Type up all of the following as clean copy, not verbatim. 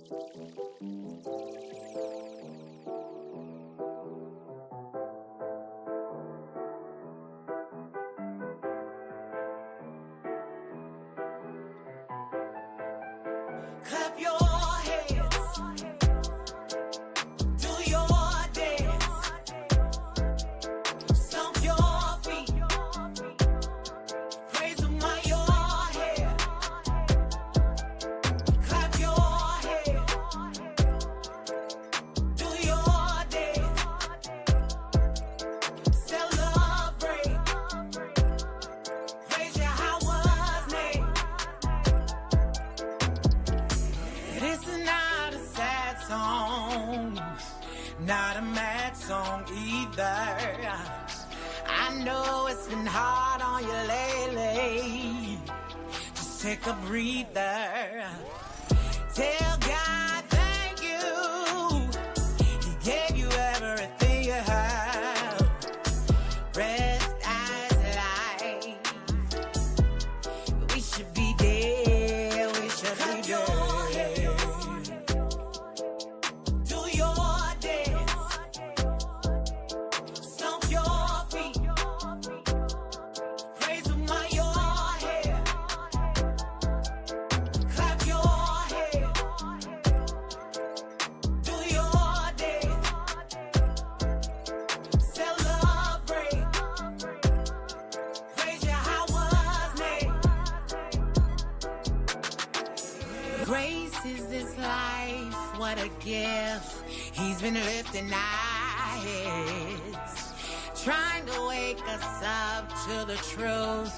Clap your hands, do your dance, stomp your feet, praise Him while you're here. Clap your hands, do your dance, celebrate, praise Yahweh's name. This is not a sad song, not a mad song either. I know it's been hard on you lately. Just take a breather. Tell God thank you. He gave you everything you have. Breath as life. We should be there. We should be there. Grace is this life, what a gift. He's been lifting our heads, trying to wake us up to the truth,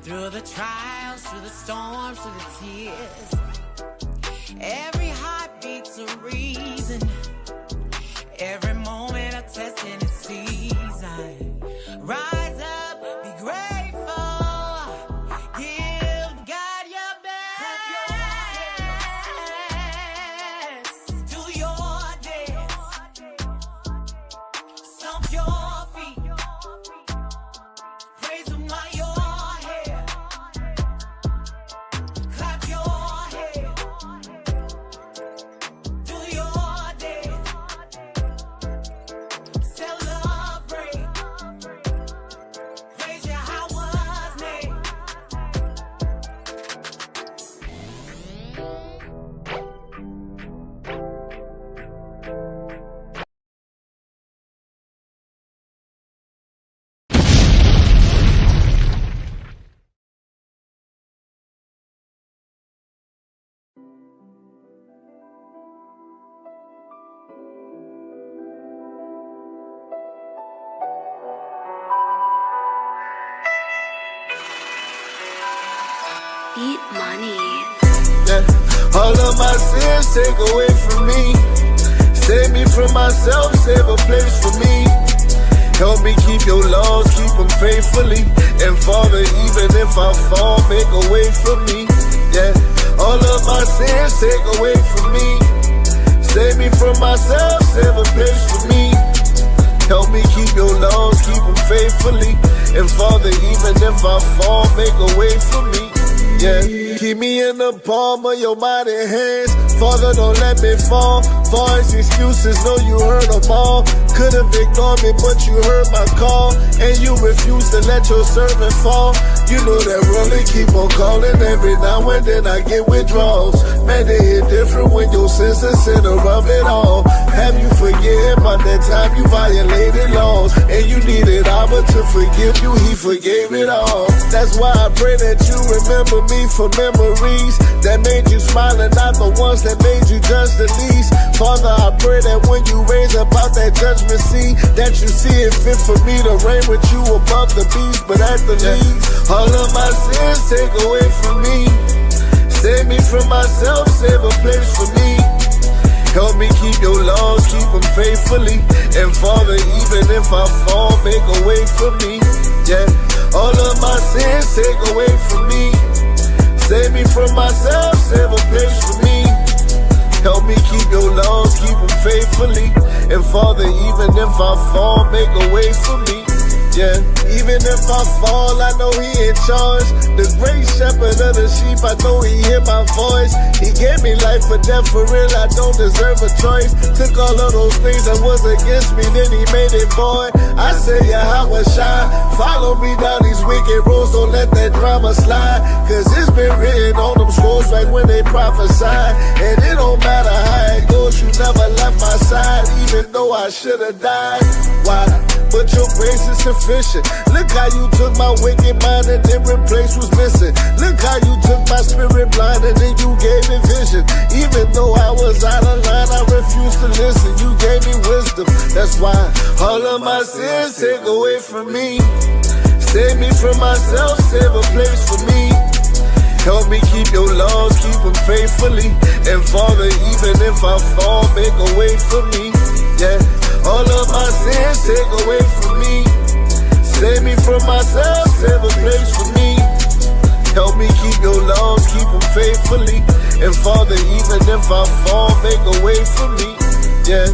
through the trials, through the storms, through the tears. Every heartbeat's a reason, every moment a test in its season. Rise up, be grateful, give God your best. Do your dance, stomp your feet, praise Him while you're here. Clap your hands, do your dance, celebrate, praise Yahweh's name. Eat money. Yeah. All of my sins take away from me. Save me from myself, save a place for me. Help me keep your laws, keep them faithfully. And Father, even if I fall, make a way for me. Yeah. All of my sins take away from me. Save me from myself, save a place for me. Help me keep your laws, keep them faithfully. And Father, even if I fall, make a way for me. Yeah, keep me in the palm of your mighty hands. Father, don't let me fall. False excuses, know you heard them all. Could've ignored me, but you heard my call. And you refused to let your servant fall. You know that really keep on calling. Every now and then I get withdrawals. Man, they hit different when your sense is center of it all. Have you forget about that time you violated laws? And you needed Abba to forgive you, He forgave it all. That's why I pray that you remember me for memories that made you smile and not the ones that made you judge the least. Father, I pray that when you raise up out that judgment seat, that you see it fit for me to reign with you above the beast. But at the least, all of my sins take away from me. Save me from myself, save a place for me. Help me keep your laws, keep them faithfully. And Father, even if I fall, make a way for me. Yeah, all of my sins take away from me. Save me from myself, save a place for me. Help me keep your laws, keep them faithfully. And Father, even if I fall, make a way for me. Yeah, even if I fall, I know he in charge. The great shepherd of the sheep, I know he hear my voice. He gave me life or death for real, I don't deserve a choice. Took all of those things that was against me, then he made it void. I say, yeah, how was shine? Follow me down these wicked roads, don't let that drama slide. Cause it's been written on them scrolls like when they prophesied. And it don't matter how it goes, you never left my side, even though I should've died. Why? But your grace is sufficient. Look how you took my wicked mind and every place was missing. Look how you took my spirit blind and then you gave me vision. Even though I was out of line, I refused to listen. You gave me wisdom. That's why all of my sins take away from me. Save me from myself, save a place for me. Help me keep your laws, keep them faithfully. And Father, even if I fall, make a way for me. Yeah. All of my sins take away from me. Save me from myself, save a place for me. Help me keep your laws, keep them faithfully. And Father, even if I fall, make a way for me. Yeah.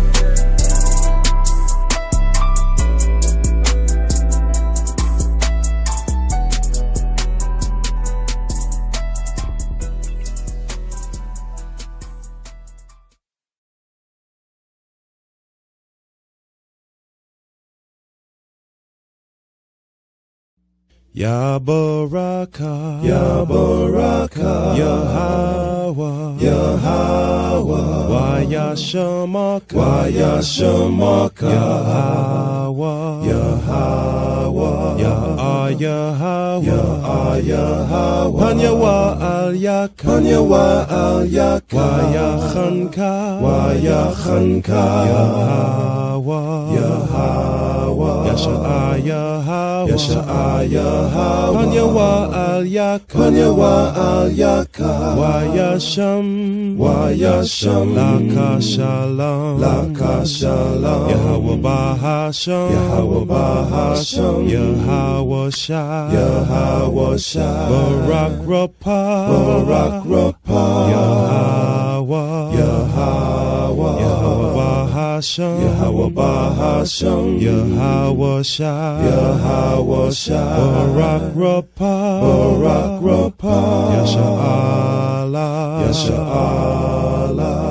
Ya Baraka, Ya Baraka, Yahweh, Yahweh, Waya Shamaka, Waya Shamaka, Yahweh, Yahweh, Ya Yahweh, Ya Yahweh, Panyawa Al Yak, Panyawa Al Yak, Waya Khanka, Waya Khanka, Yahweh, Yahweh, Yasha Yahweh, Yasha Yahweh, Panyawa Al Yak, Panyawa Al Yak, Waya Sham, Waya Sham, Laka Shalom, Laka Shalom, Yahweh Bahasham, Yahweh Bahasham, Yahweh Shah, Yahweh Shah, Barak Rapah, Barak Rapah, Yahweh, Yahweh, Yahweh Bahasham, Yahweh Bahasham, Yahweh Shah, Yahweh Shah, Barak Rapah, Barak Rapah, Yasha Allah, Yasha Allah.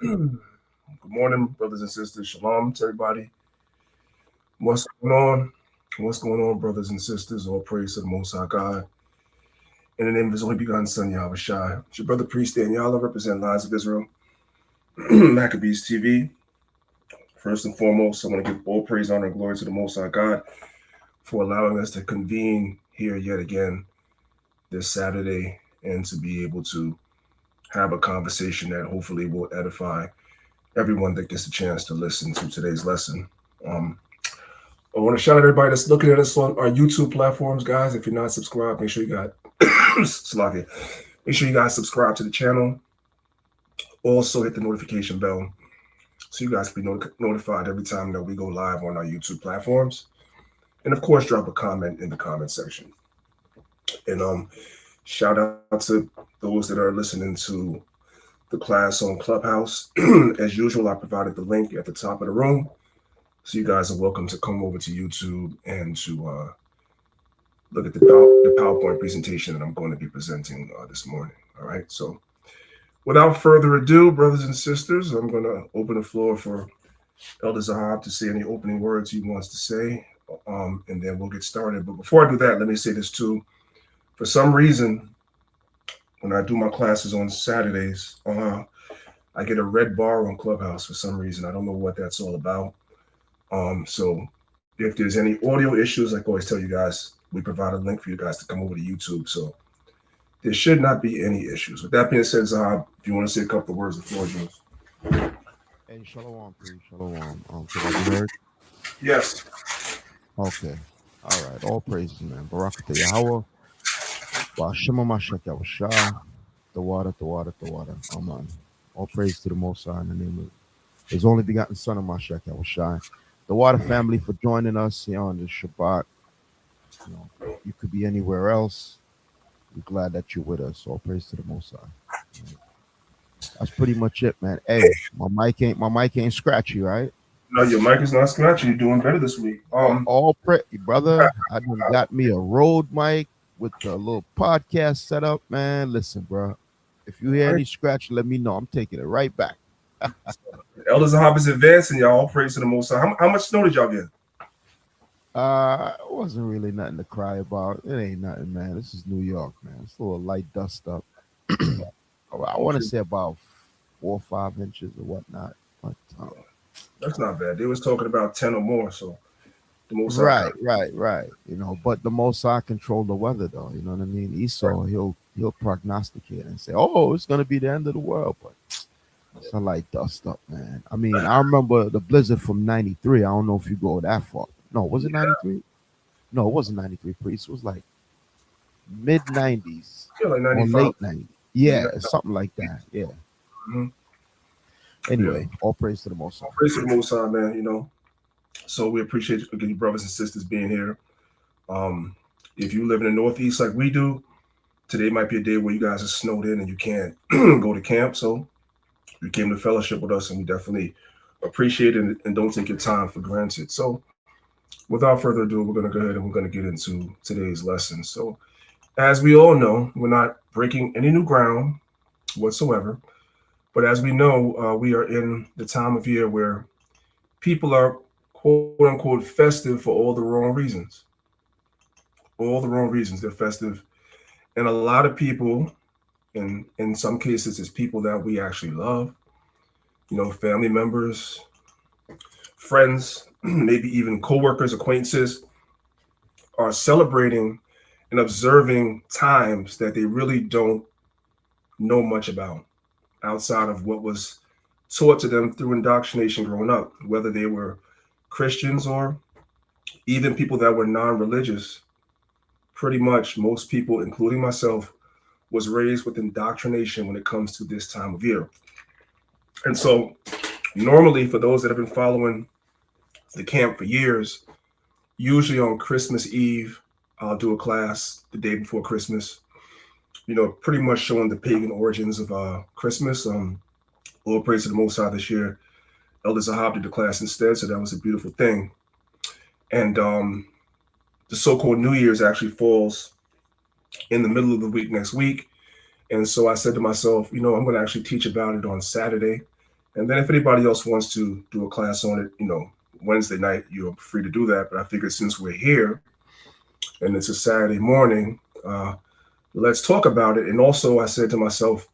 Good morning, brothers and sisters. Shalom to everybody. What's going on? What's going on, brothers and sisters? All praise to the Most High God. In the name of His only begotten Son, Yahweh Shai. It's your brother, Priest Daniela, represent Lions of Israel, Maccabees TV. First and foremost, I want to give all praise, honor, and glory to the Most High God for allowing us to convene here yet again this Saturday and to be able to have a conversation that hopefully will edify everyone that gets a chance to listen to today's lesson. I want to shout out everybody that's looking at us on our YouTube platforms, guys. If you're not subscribed, make sure you got make sure you guys subscribe to the channel. Also hit the notification bell so you guys can be notified every time that we go live on our YouTube platforms. And of course, drop a comment in the comment section. And shout out to those that are listening to the class on Clubhouse. As usual, I provided the link at the top of the room. So you guys are welcome to come over to YouTube and to look at the PowerPoint presentation that I'm going to be presenting this morning. All right. So without further ado, brothers and sisters, I'm going to open the floor for Elder Zahab to say any opening words he wants to say, and then we'll get started. But before I do that, let me say this too. For some reason, when I do my classes on Saturdays, I get a red bar on Clubhouse for some reason. I don't know what that's all about. So if there's any audio issues, like I always tell you guys, we provide a link for you guys to come over to YouTube. So there should not be any issues. With that being said, Zahab, if you want to say a couple of words, the floor is yours. Hey, shalom, please, shalom. Can I be heard? Yes. Okay. All right. All praises, man. Barakatah Yahweh. Shema Mashak Yahushua. The water, the water, the water. Amen. All praise to the Most High in the name of His only begotten Son of Mashak Yahushua. The water family for joining us here on this Shabbat. You know, you could be anywhere else. We're glad that you're with us. All praise to the Most High. That's pretty much it, man. Hey, my mic ain't scratchy, right? No, your mic is not scratchy. You're doing better this week. All pretty, brother. I done got me a Rode mic with a little podcast set up, man. Listen, bro. If you hear any scratch, let me know. I'm taking it right back. Elders and Hobbits advancing, y'all. All praise to the Most High. How much snow did y'all get? It wasn't really nothing to cry about. It ain't nothing, man. This is New York, man. It's a little light dust up. I want to say about 4 or 5 inches or whatnot. But that's not bad. They was talking about 10 or more, so the Most High right. You know, but the Most High control the weather, though. You know what I mean? Esau, right. He'll prognosticate and say, "Oh, it's gonna be the end of the world," but it's a light dust up, man. I mean, I remember the blizzard from '93. I don't know if you go that far. No, was it '93? No, it wasn't '93. Priest, it was like mid '90s, like or late '90s. Yeah, something like that. Yeah. Mm-hmm. Anyway, all praise to the Most High. All praise to the Most High, man. You know, so we appreciate you brothers and sisters being here. If you live in the Northeast like we do, today might be a day where you guys are snowed in and you can't go to camp. So you came to fellowship with us, and we definitely appreciate it and don't take your time for granted. So without further ado, we're going to go ahead and we're going to get into today's lesson. So as we all know, we're not breaking any new ground whatsoever. But as we know, we are in the time of year where people are, quote unquote, festive for all the wrong reasons. All the wrong reasons they're festive. And a lot of people, and in some cases, it's people that we actually love, you know, family members, friends, maybe even coworkers, acquaintances, are celebrating and observing times that they really don't know much about outside of what was taught to them through indoctrination growing up, whether they were Christians or even people that were non-religious. Pretty much most people, including myself, was raised with indoctrination when it comes to this time of year. And so normally for those that have been following the camp for years, usually on Christmas Eve, I'll do a class the day before Christmas, you know, pretty much showing the pagan origins of Christmas. All praise to the Most High this year. Elder Zahab did the class instead, so that was a beautiful thing. And the so-called New Year's actually falls in the middle of the week next week. And so I said to myself, you know, I'm going to actually teach about it on Saturday. And then if anybody else wants to do a class on it, you know, Wednesday night, you're free to do that. But I figured since we're here and it's a Saturday morning, let's talk about it. And also I said to myself,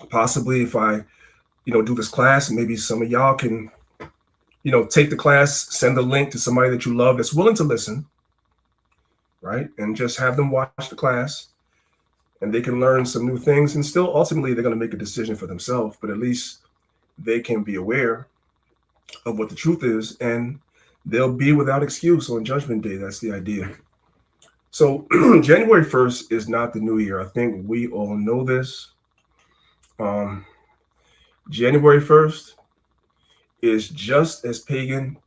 possibly if I, you know, do this class, maybe some of y'all can, you know, take the class, send the link to somebody that you love that's willing to listen, right? And just have them watch the class and they can learn some new things, and still ultimately they're going to make a decision for themselves, but at least they can be aware of what the truth is, and they'll be without excuse on Judgment Day. That's the idea. So January 1st is not the new year. I think we all know this. January 1st is just as pagan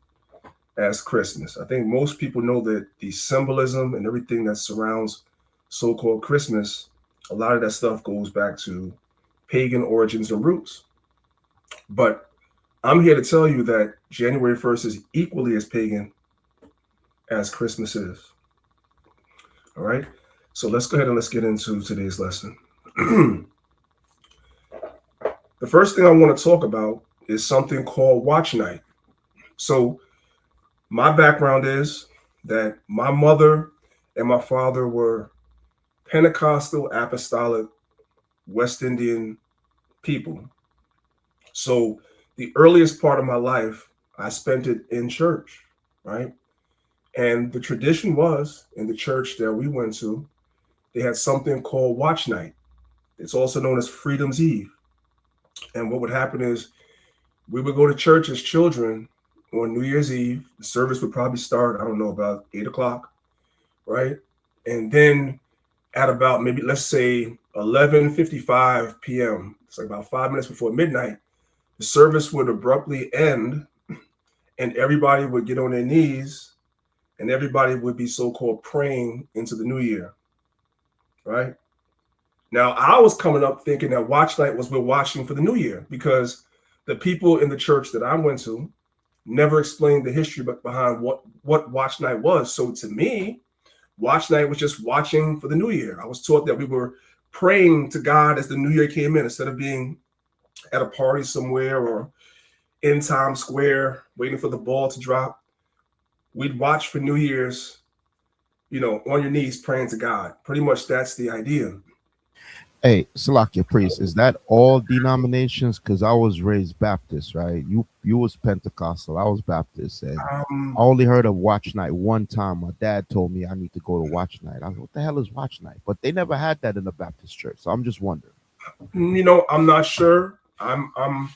as Christmas. I think most people know that the symbolism and everything that surrounds so-called Christmas, a lot of that stuff goes back to pagan origins and roots. But I'm here to tell you that January 1st is equally as pagan as Christmas is. All right, so let's go ahead and let's get into today's lesson. The first thing I want to talk about is something called Watch Night. So my background is that my mother and my father were Pentecostal, Apostolic, West Indian people. So the earliest part of my life, I spent it in church, right? And the tradition was in the church that we went to they had something called Watch Night. It's also known as Freedom's Eve. And what would happen is we would go to church as children on New Year's Eve. The service would probably start, I don't know, about 8 o'clock, right? And then at about maybe let's say 11:55 p.m., it's like about 5 minutes before midnight, the service would abruptly end, and everybody would get on their knees, and everybody would be so-called praying into the new year, right? Now, I was coming up thinking that watch night was we're watching for the new year, because the people in the church that I went to never explained the history behind what watch night was. So to me, watch night was just watching for the new year. I was taught that we were praying to God as the new year came in, instead of being at a party somewhere or in Times Square waiting for the ball to drop. We'd watch for New Year's, on your knees praying to God. Pretty much that's the idea. Hey, Salakia priest, is that all denominations? Because I was raised Baptist, right? You was Pentecostal, I was Baptist, and I only heard of watch night one time. My dad told me I need to go to watch night. I was, what the hell is watch night? But they never had that in the Baptist church, so I'm just wondering. I'm not sure. I'm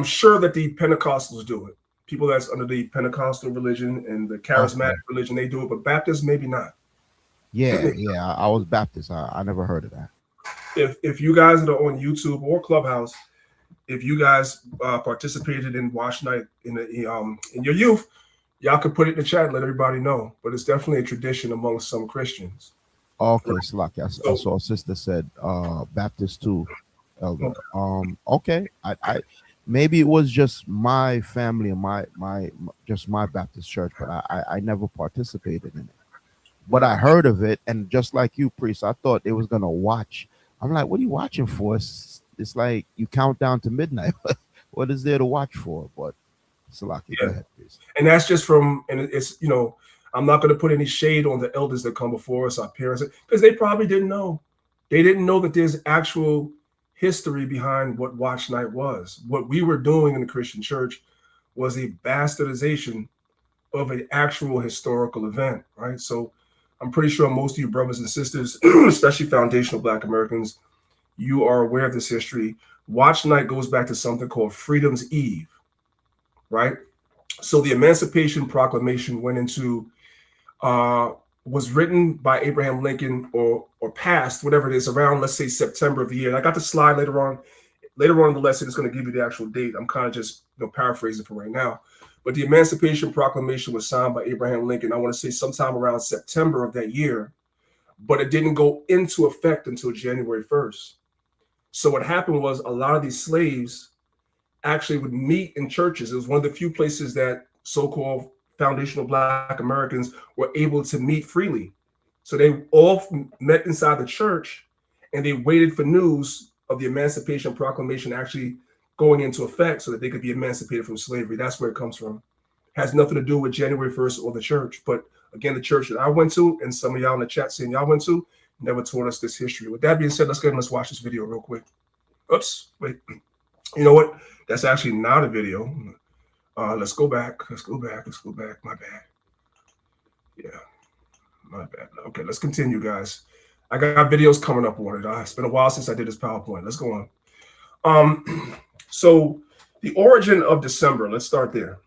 sure that the Pentecostals do it. People that's under the Pentecostal religion and the charismatic religion, they do it, but Baptists maybe not. Yeah, I was Baptist. I never heard of that. If you guys that are on YouTube or Clubhouse, if you guys participated in Watch Night in your youth, y'all could put it in the chat and let everybody know. But it's definitely a tradition among some Christians. Okay, Salakia. I saw a sister said Baptist too, Elder. Okay. I maybe it was just my family and my Baptist church, but I never participated in it. But I heard of it, and just like you, priest, I thought they was gonna watch. I'm like, what are you watching for? It's like you count down to midnight. What is there to watch for? But Salaki, go ahead, please. And that's just and it's I'm not going to put any shade on the elders that come before us, our parents, because they probably didn't know. They didn't know that there's actual history behind what Watch Night was. What we were doing in the Christian church was a bastardization of an actual historical event, right? So I'm pretty sure most of you brothers and sisters, especially foundational Black Americans, you are aware of this history. Watch Night goes back to something called Freedom's Eve, right? So the Emancipation Proclamation was written by Abraham Lincoln or passed, whatever it is, around, let's say, September of the year. And I got the slide later on. Later on in the lesson, it's going to give you the actual date. I'm kind of just paraphrasing for right now. But the Emancipation Proclamation was signed by Abraham Lincoln, I want to say sometime around September of that year, but it didn't go into effect until January 1st. So what happened was a lot of these slaves actually would meet in churches. It was one of the few places that so-called foundational Black Americans were able to meet freely. So they all met inside the church, and they waited for news of the Emancipation Proclamation actually going into effect so that they could be emancipated from slavery. That's where it comes from. It has nothing to do with January 1st or the church. But again, the church that I went to, and some of y'all in the chat saying y'all went to, never taught us this history. With that being said, let's go ahead and let's watch this video real quick. Oops, wait. You know what? That's actually not a video. Let's go back. My bad. Yeah, my bad. Okay, let's continue, guys. I got videos coming up on it. It's been a while since I did this PowerPoint. Let's go on. So the origin of December, let's start there.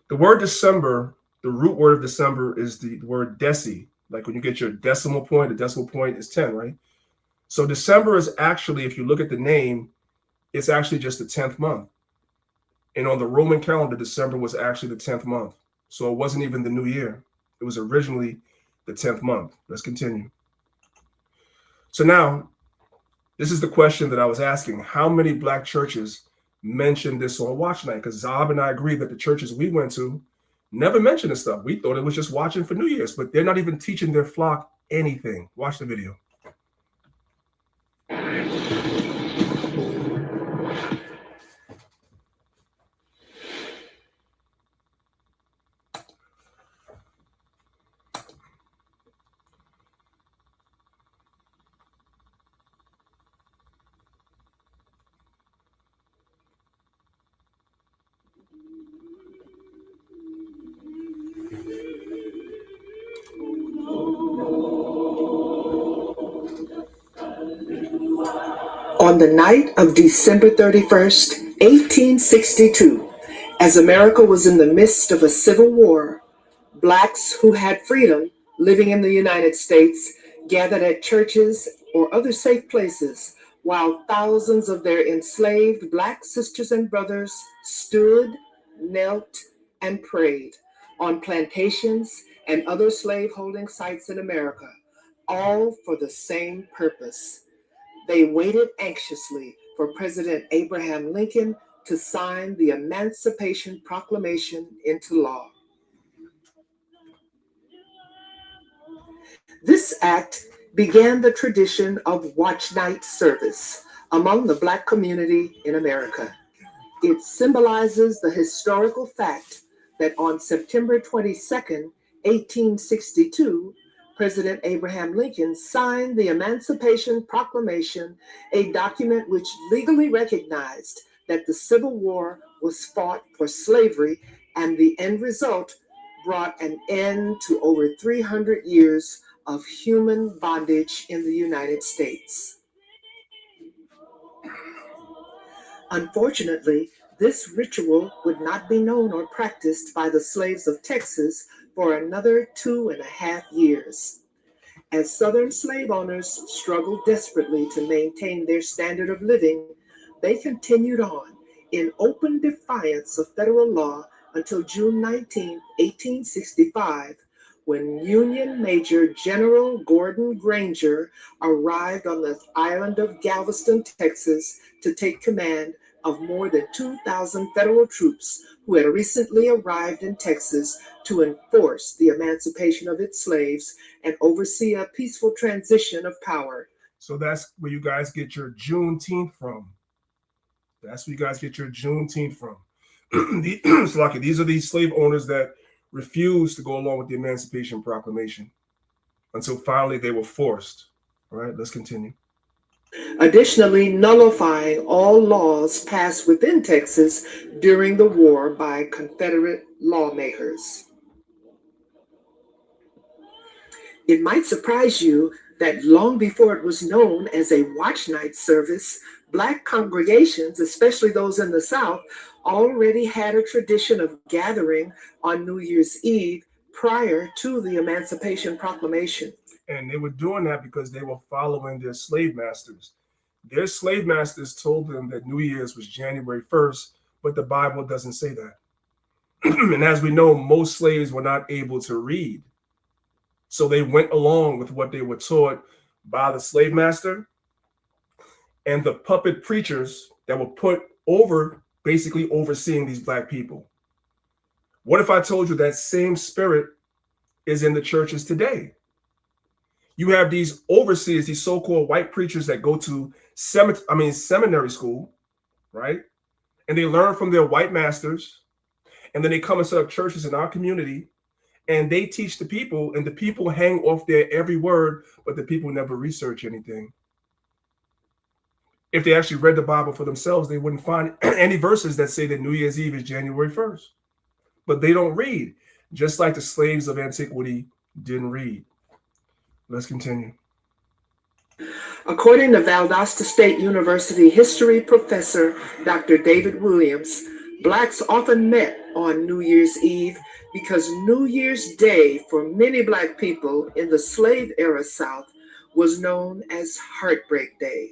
The word December, the root word of December is the word deci. Like when you get your decimal point, the decimal point is 10, right? So December is actually, if you look at the name, it's actually just the 10th month. And on the Roman calendar, December was actually the 10th month. So it wasn't even the new year. It was originally the 10th month. Let's continue. So now, this is the question that I was asking. How many Black churches mentioned this on Watch Night? Because Zab and I agree that the churches we went to never mentioned this stuff. We thought it was just watching for New Year's, but they're not even teaching their flock anything. Watch the video. On the night of December 31st, 1862, as America was in the midst of a civil war, blacks who had freedom living in the United States gathered at churches or other safe places while thousands of their enslaved black sisters and brothers stood, knelt, and prayed on plantations and other slaveholding sites in America, all for the same purpose. They waited anxiously for President Abraham Lincoln to sign the Emancipation Proclamation into law. This act began the tradition of watch night service among the Black community in America. It symbolizes the historical fact that on September 22nd, 1862, President Abraham Lincoln signed the Emancipation Proclamation, a document which legally recognized that the Civil War was fought for slavery, and the end result brought an end to over 300 years of human bondage in the United States. Unfortunately, this ritual would not be known or practiced by the slaves of Texas for another 2.5 years. As Southern slave owners struggled desperately to maintain their standard of living, they continued on in open defiance of federal law until June 19, 1865, when Union Major General Gordon Granger arrived on the island of Galveston, Texas, to take command of more than 2,000 federal troops who had recently arrived in Texas to enforce the emancipation of its slaves and oversee a peaceful transition of power. So that's where you guys get your Juneteenth from. That's where you guys get your Juneteenth from. These are these slave owners that refused to go along with the Emancipation Proclamation until finally they were forced. All right, let's continue. Additionally, nullifying all laws passed within Texas during the war by Confederate lawmakers. It might surprise you that long before it was known as a watch night service, Black congregations, especially those in the South, already had a tradition of gathering on New Year's Eve prior to the Emancipation Proclamation. And they were doing that because they were following their slave masters. Their slave masters told them that New Year's was January 1st, but the Bible doesn't say that. And as we know, most slaves were not able to read. So they went along with what they were taught by the slave master and the puppet preachers that were put over, basically overseeing these Black people. What if I told you that same spirit is in the churches today? You have these overseers, these so-called white preachers that go to seminary school, right? And they learn from their white masters. And then they come and set up churches in our community and they teach the people, and the people hang off their every word, but the people never research anything. If they actually read the Bible for themselves, they wouldn't find any verses that say that New Year's Eve is January 1st. But they don't read, just like the slaves of antiquity didn't read. Let's continue. According to Valdosta State University history professor Dr. David Williams, Blacks often met on New Year's Eve because New Year's Day for many Black people in the slave era South was known as Heartbreak Day.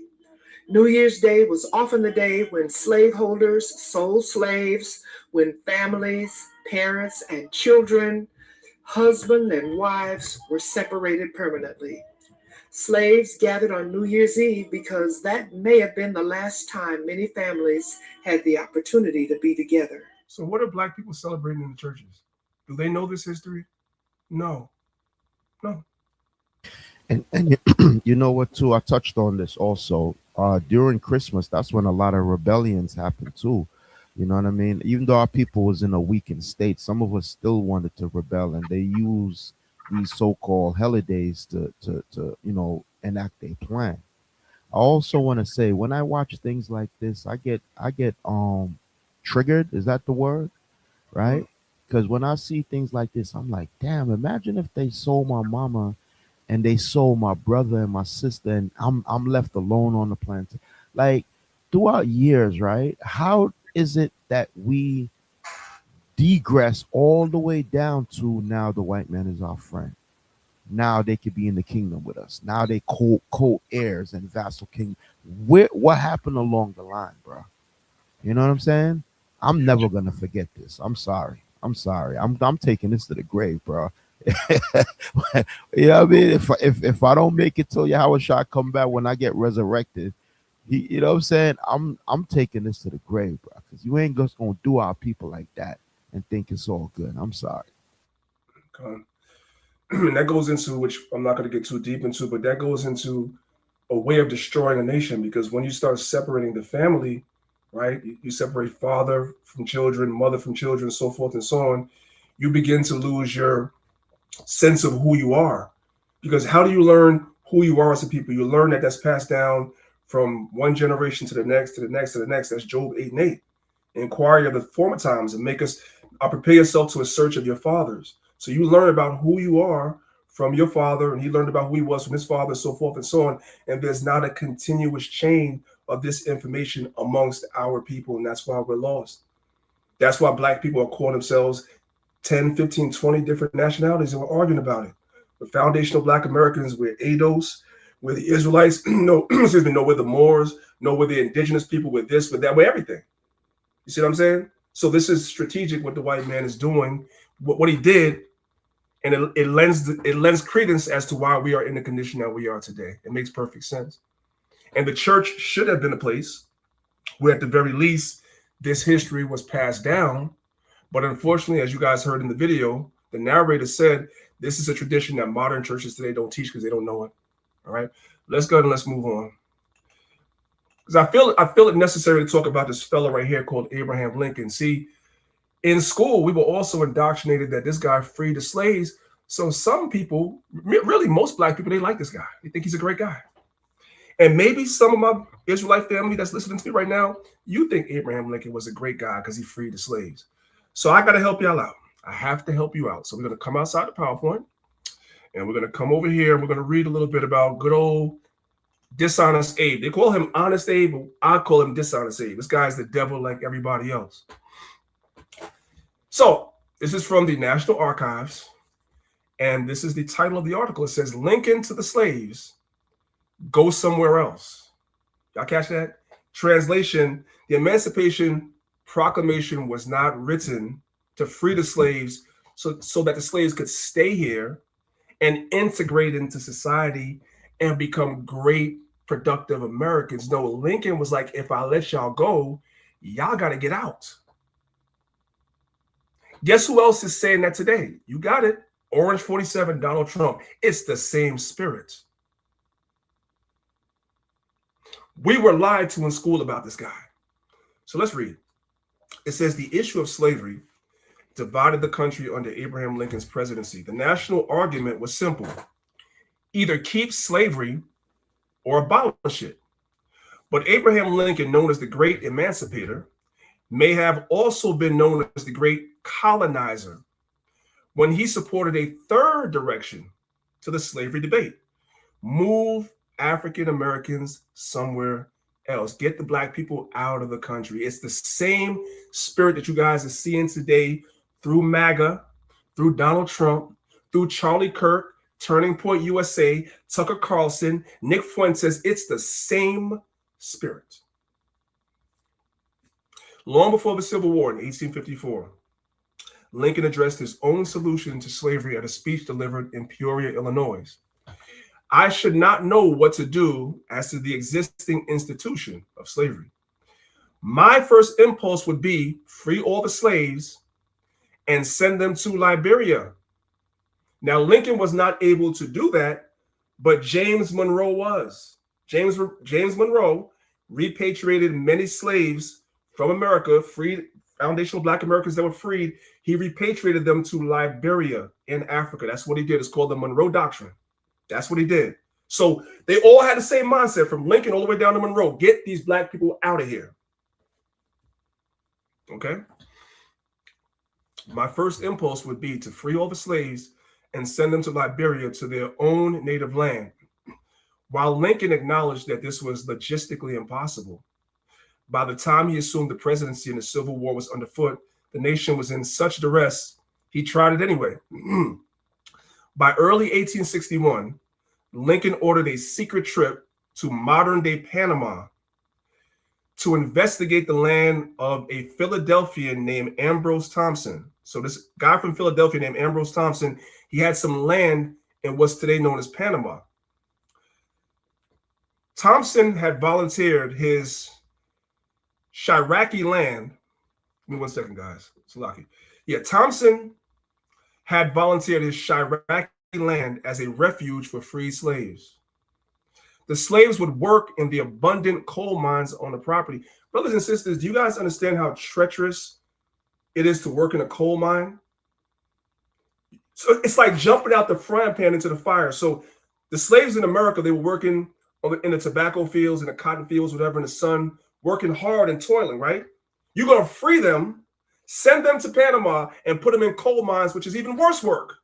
New Year's Day was often the day when slaveholders sold slaves, when families, parents, and children, husbands and wives were separated permanently. Slaves gathered on New Year's Eve because that may have been the last time many families had the opportunity to be together. So what are Black people celebrating in the churches? Do they know this history? No. And you know what too? I touched on this also. During Christmas, that's when a lot of rebellions happen too. You know what I mean? Even though our people was in a weakened state, some of us still wanted to rebel, and they use these so-called holidays to enact a plan. I also want to say when I watch things like this, I get triggered. Is that the word? Right? Because when I see things like this, I'm like, damn, imagine if they sold my mama and they sold my brother and my sister, and I'm left alone on the planet. Like throughout years, right? How is it that we digress all the way down to now the white man is our friend? Now they could be in the kingdom with us. Now they co-heirs and vassal king. What happened along the line, bro? You know what I'm saying? I'm never gonna forget this. I'm sorry. I'm sorry. I'm taking this to the grave, bro. You know what I mean? If I don't make it till Yahweh Shah come back when I get resurrected, you know what I'm saying? I'm taking this to the grave, bro. Because you ain't just gonna do our people like that and think it's all good. I'm sorry. And that goes into, which I'm not going to get too deep into, but that goes into a way of destroying a nation, because when you start separating the family, right, you separate father from children, mother from children, so forth and so on, you begin to lose your sense of who you are. Because how do you learn who you are as a people? You learn that that's passed down from one generation to the next, to the next, to the next. That's Job 8 and 8. Inquire of the former times and make us prepare yourself to a search of your fathers. So you learn about who you are from your father, and he learned about who he was from his father, so forth and so on. And there's not a continuous chain of this information amongst our people, and that's why we're lost. That's why Black people are calling themselves 10, 15, 20 different nationalities, and we're arguing about it. The foundational Black Americans, we're ADOS, we're the Israelites, no, excuse me, no, we're the Moors, no, we're the indigenous people, we're this, we're that, we're everything. You see what I'm saying? So this is strategic what the white man is doing, what he did, and it lends credence as to why we are in the condition that we are today. It makes perfect sense. And the church should have been a place where at the very least this history was passed down. But unfortunately, as you guys heard in the video, the narrator said this is a tradition that modern churches today don't teach because they don't know it. All right, let's go ahead and let's move on. Because I feel it necessary to talk about this fellow right here called Abraham Lincoln. See, in school, we were also indoctrinated that this guy freed the slaves. So some people, really most Black people, they like this guy. They think he's a great guy. And maybe some of my Israelite family that's listening to me right now, you think Abraham Lincoln was a great guy because he freed the slaves. So I got to help y'all out. I have to help you out. So we're going to come outside the PowerPoint, and we're going to come over here, and we're going to read a little bit about good old Dishonest Abe. They call him Honest Abe, but I call him Dishonest Abe. This guy's the devil like everybody else. So this is from the National Archives, and this is the title of the article. It says, Lincoln to the slaves, go somewhere else. Y'all catch that? Translation, the Emancipation Proclamation was not written to free the slaves so that the slaves could stay here and integrate into society and become great, productive Americans. No, Lincoln was like, if I let y'all go, y'all got to get out. Guess who else is saying that today? You got it. Orange 47, Donald Trump. It's the same spirit. We were lied to in school about this guy. So let's read. It says the issue of slavery divided the country under Abraham Lincoln's presidency. The national argument was simple. Either keep slavery or abolish it. But Abraham Lincoln, known as the great emancipator, may have also been known as the great colonizer when he supported a third direction to the slavery debate. Move African Americans somewhere else. Get the Black people out of the country. It's the same spirit that you guys are seeing today through MAGA, through Donald Trump, through Charlie Kirk, Turning Point USA, Tucker Carlson, Nick Fuentes. It's the same spirit. Long before the Civil War in 1854, Lincoln addressed his own solution to slavery at a speech delivered in Peoria, Illinois. I should not know what to do as to the existing institution of slavery. My first impulse would be free all the slaves and send them to Liberia. Now, Lincoln was not able to do that, but James Monroe was. James Monroe repatriated many slaves from America, freed foundational Black Americans that were freed. He repatriated them to Liberia in Africa. That's what he did. It's called the Monroe Doctrine. That's what he did. So they all had the same mindset from Lincoln all the way down to Monroe. Get these Black people out of here. Okay? My first impulse would be to free all the slaves and send them to Liberia, to their own native land. While Lincoln acknowledged that this was logistically impossible, by the time he assumed the presidency and the Civil War was underfoot, the nation was in such duress, he tried it anyway. By early 1861, Lincoln ordered a secret trip to modern-day Panama to investigate the land of a Philadelphian named Ambrose Thompson. So this guy from Philadelphia named Ambrose Thompson, he had some land in what's today known as Panama. Thompson had volunteered his Cherokee land. Give me 1 second, guys. It's lucky. Yeah, Thompson had volunteered his Cherokee land as a refuge for free slaves. The slaves would work in the abundant coal mines on the property. Brothers and sisters, do you guys understand how treacherous it is to work in a coal mine? So it's like jumping out the frying pan into the fire. So the slaves in America, they were working in the tobacco fields, in the cotton fields, whatever, in the sun, working hard and toiling, right? You're going to free them, send them to Panama, and put them in coal mines, which is even worse work.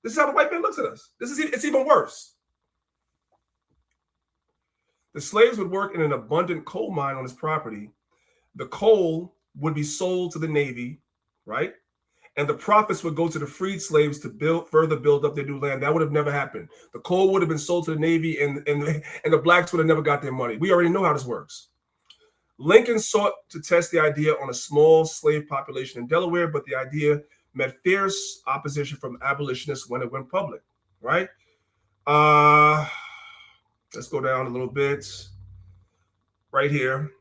This is how the white man looks at us. It's even worse. The slaves would work in an abundant coal mine on his property. The coal would be sold to the Navy, right? And the profits would go to the freed slaves to further build up their new land. That would have never happened. The coal would have been sold to the Navy, and the blacks would have never got their money. We already know how this works. Lincoln sought to test the idea on a small slave population in Delaware, but the idea met fierce opposition from abolitionists when it went public, right? Let's go down a little bit. Right here.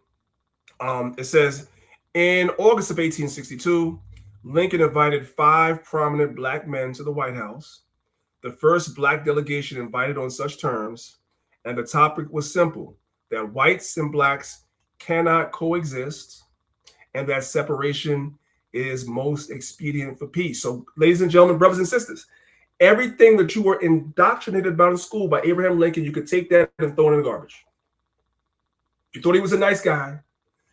It says, in August of 1862, Lincoln invited 5 prominent black men to the White House, the first black delegation invited on such terms, and the topic was simple, that whites and blacks cannot coexist, and that separation is most expedient for peace. So, ladies and gentlemen, brothers and sisters, everything that you were indoctrinated about in school by Abraham Lincoln, you could take that and throw it in the garbage. You thought he was a nice guy.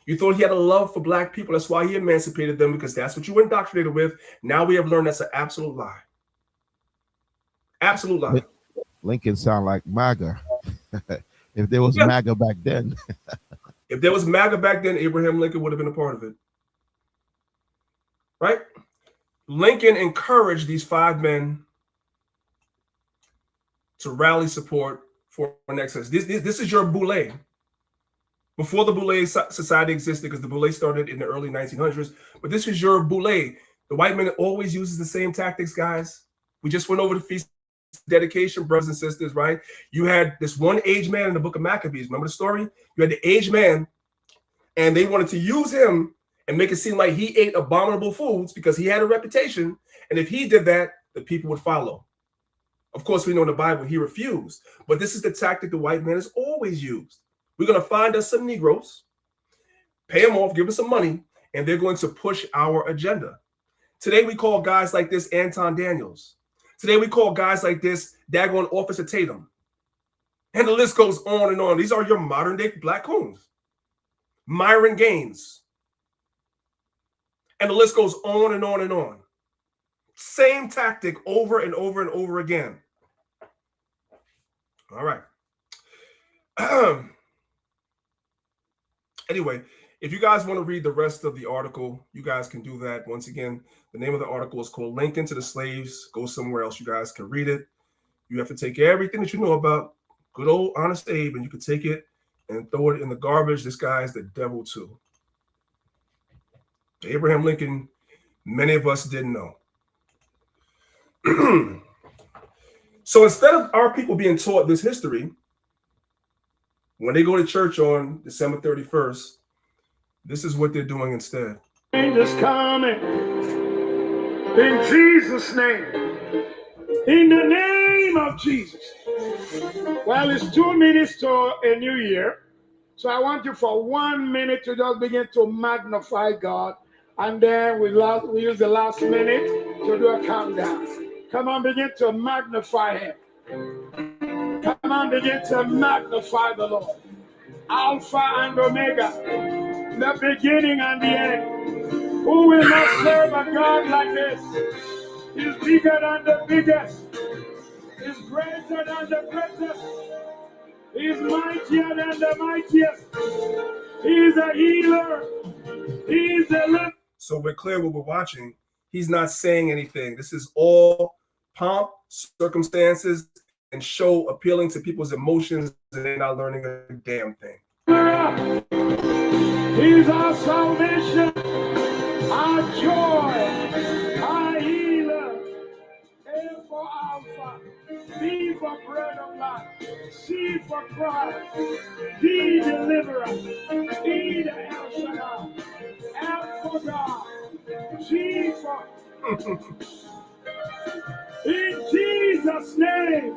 You thought he had a love for black people. That's why he emancipated them, because that's what you were indoctrinated with. Now we have learned that's an absolute lie. Absolute lie. Lincoln sound like MAGA. If there was MAGA back then. If there was MAGA back then, Abraham Lincoln would have been a part of it. Right? Lincoln encouraged these 5 men to rally support for an excess. This is your boule. Before the Boule Society existed, because the Boule started in the early 1900s, but this is your boule. The white man always uses the same tactics, guys. We just went over the Feast of Dedication, brothers and sisters, right? You had this one aged man in the book of Maccabees. Remember the story? You had the aged man, and they wanted to use him and make it seem like he ate abominable foods because he had a reputation. And if he did that, the people would follow. Of course, we know in the Bible he refused. But this is the tactic the white man has always used. We're going to find us some Negroes, pay them off, give us some money, and they're going to push our agenda. Today, we call guys like this Anton Daniels. Today, we call guys like this daggone Officer Tatum. And the list goes on and on. These are your modern-day black coons. Myron Gaines. And the list goes on and on and on. Same tactic over and over and over again. All right. Anyway, if you guys want to read the rest of the article, you guys can do that. Once again, the name of the article is called Lincoln to the Slaves. Go somewhere else. You guys can read it. You have to take everything that you know about good old Honest Abe, and you can take it and throw it in the garbage. This guy is the devil too. Abraham Lincoln, many of us didn't know. So instead of our people being taught this history, when they go to church on December 31st, this is what they're doing instead. Change is coming. In Jesus' name. In the name of Jesus. Well, it's 2 minutes to a new year. So I want you for 1 minute to just begin to magnify God. And then we use the last minute to do a countdown. Come on, begin to magnify him. Come on, begin to magnify the Lord. Alpha and Omega, the beginning and the end. Who will not serve a God like this? He's bigger than the biggest. He's greater greater than the greatest. He's mightier than the mightiest. He's a healer. He's a lift. So we're clear what we're watching. He's not saying anything. This is all pomp, circumstances, and show appealing to people's emotions, and they're not learning a damn thing. He's our salvation, our joy, our healer. A for Alpha, B for bread of life, C for Christ, D deliverer, E the El Shaddai, F for God, G for in Jesus' name,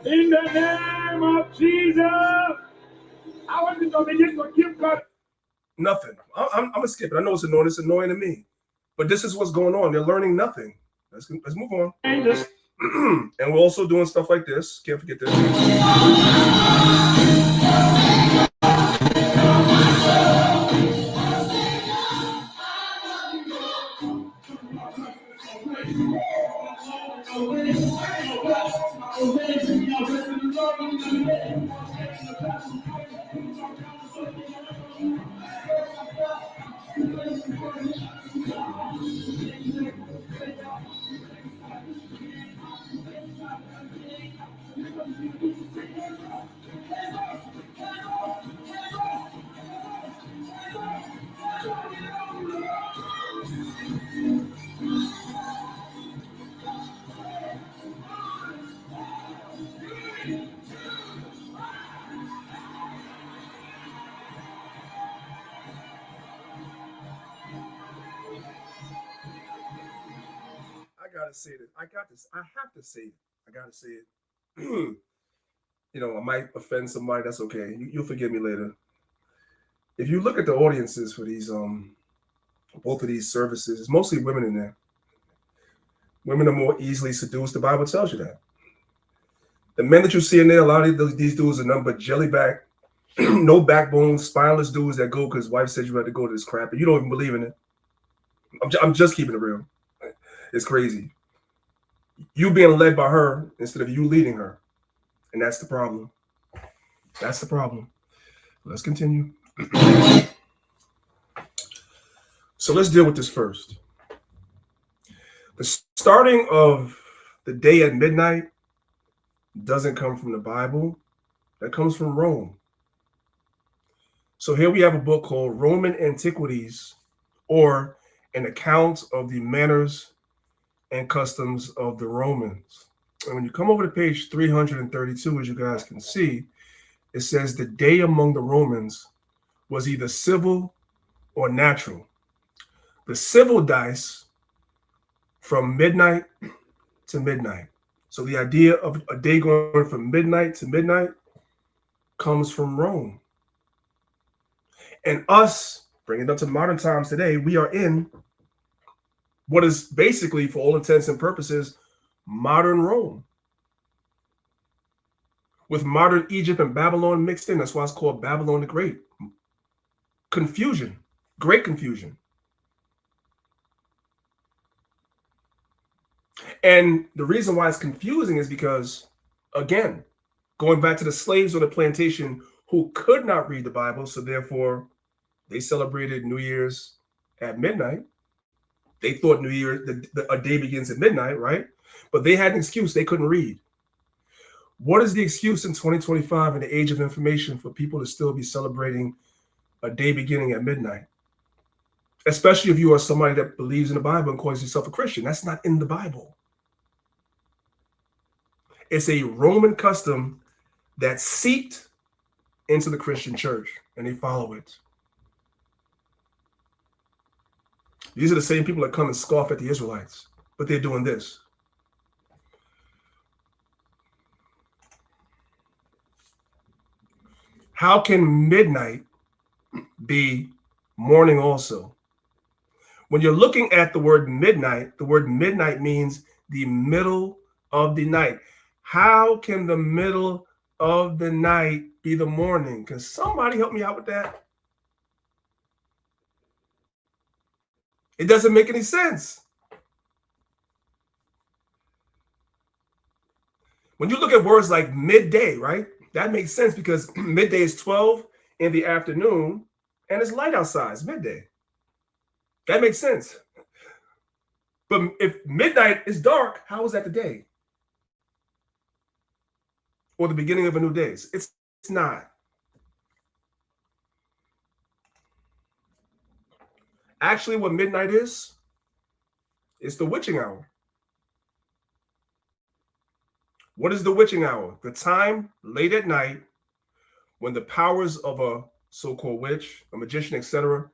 in the name of Jesus. I want you to begin to give God nothing. I'm gonna skip it. I know it's annoying. It's annoying to me, but this is what's going on. They're learning nothing. Let's move on. And we're also doing stuff like this. Can't forget this. I have to say it. I gotta say it. You know, I might offend somebody. That's okay. You'll forgive me later. If you look at the audiences for these both of these services, it's mostly women in there. Women are more easily seduced. The Bible tells you that. The men that you see in there, a lot of these dudes are nothing but jellyback, no backbone, spineless dudes that go because wife said you had to go to this crap, and you don't even believe in it. I'm just keeping it real. It's crazy. You being led by her instead of you leading her. And that's the problem. That's the problem. Let's continue. So let's deal with this first. The starting of the day at midnight doesn't come from the Bible. That comes from Rome. So here we have a book called Roman Antiquities, or an account of the manners and customs of the Romans. And when you come over to page 332, as you guys can see, it says the day among the Romans was either civil or natural. The civil dice from midnight to midnight. So the idea of a day going from midnight to midnight comes from Rome. And us, bringing it up to modern times today, we are in what is basically, for all intents and purposes, modern Rome. With modern Egypt and Babylon mixed in. That's why it's called Babylon the Great. Confusion, great confusion. And the reason why it's confusing is because, again, going back to the slaves on the plantation who could not read the Bible, so therefore they celebrated New Year's at midnight. They thought New Year, a day begins at midnight, right? But they had an excuse. They couldn't read. What is the excuse in 2025 in the age of information for people to still be celebrating a day beginning at midnight? Especially if you are somebody that believes in the Bible and calls yourself a Christian. That's not in the Bible. It's a Roman custom that seeped into the Christian church, and they follow it. These are the same people that come and scoff at the Israelites, but they're doing this. How can midnight be morning also? When you're looking at the word midnight means the middle of the night. How can the middle of the night be the morning? Can somebody help me out with that? It doesn't make any sense. When you look at words like midday, right? That makes sense because midday is 12 in the afternoon and it's light outside. It's midday. That makes sense. But if midnight is dark, how is that the day? Or the beginning of a new day? It's not. Actually, what midnight is, it's the witching hour. What is the witching hour? The time late at night when the powers of a so-called witch, a magician, etc.,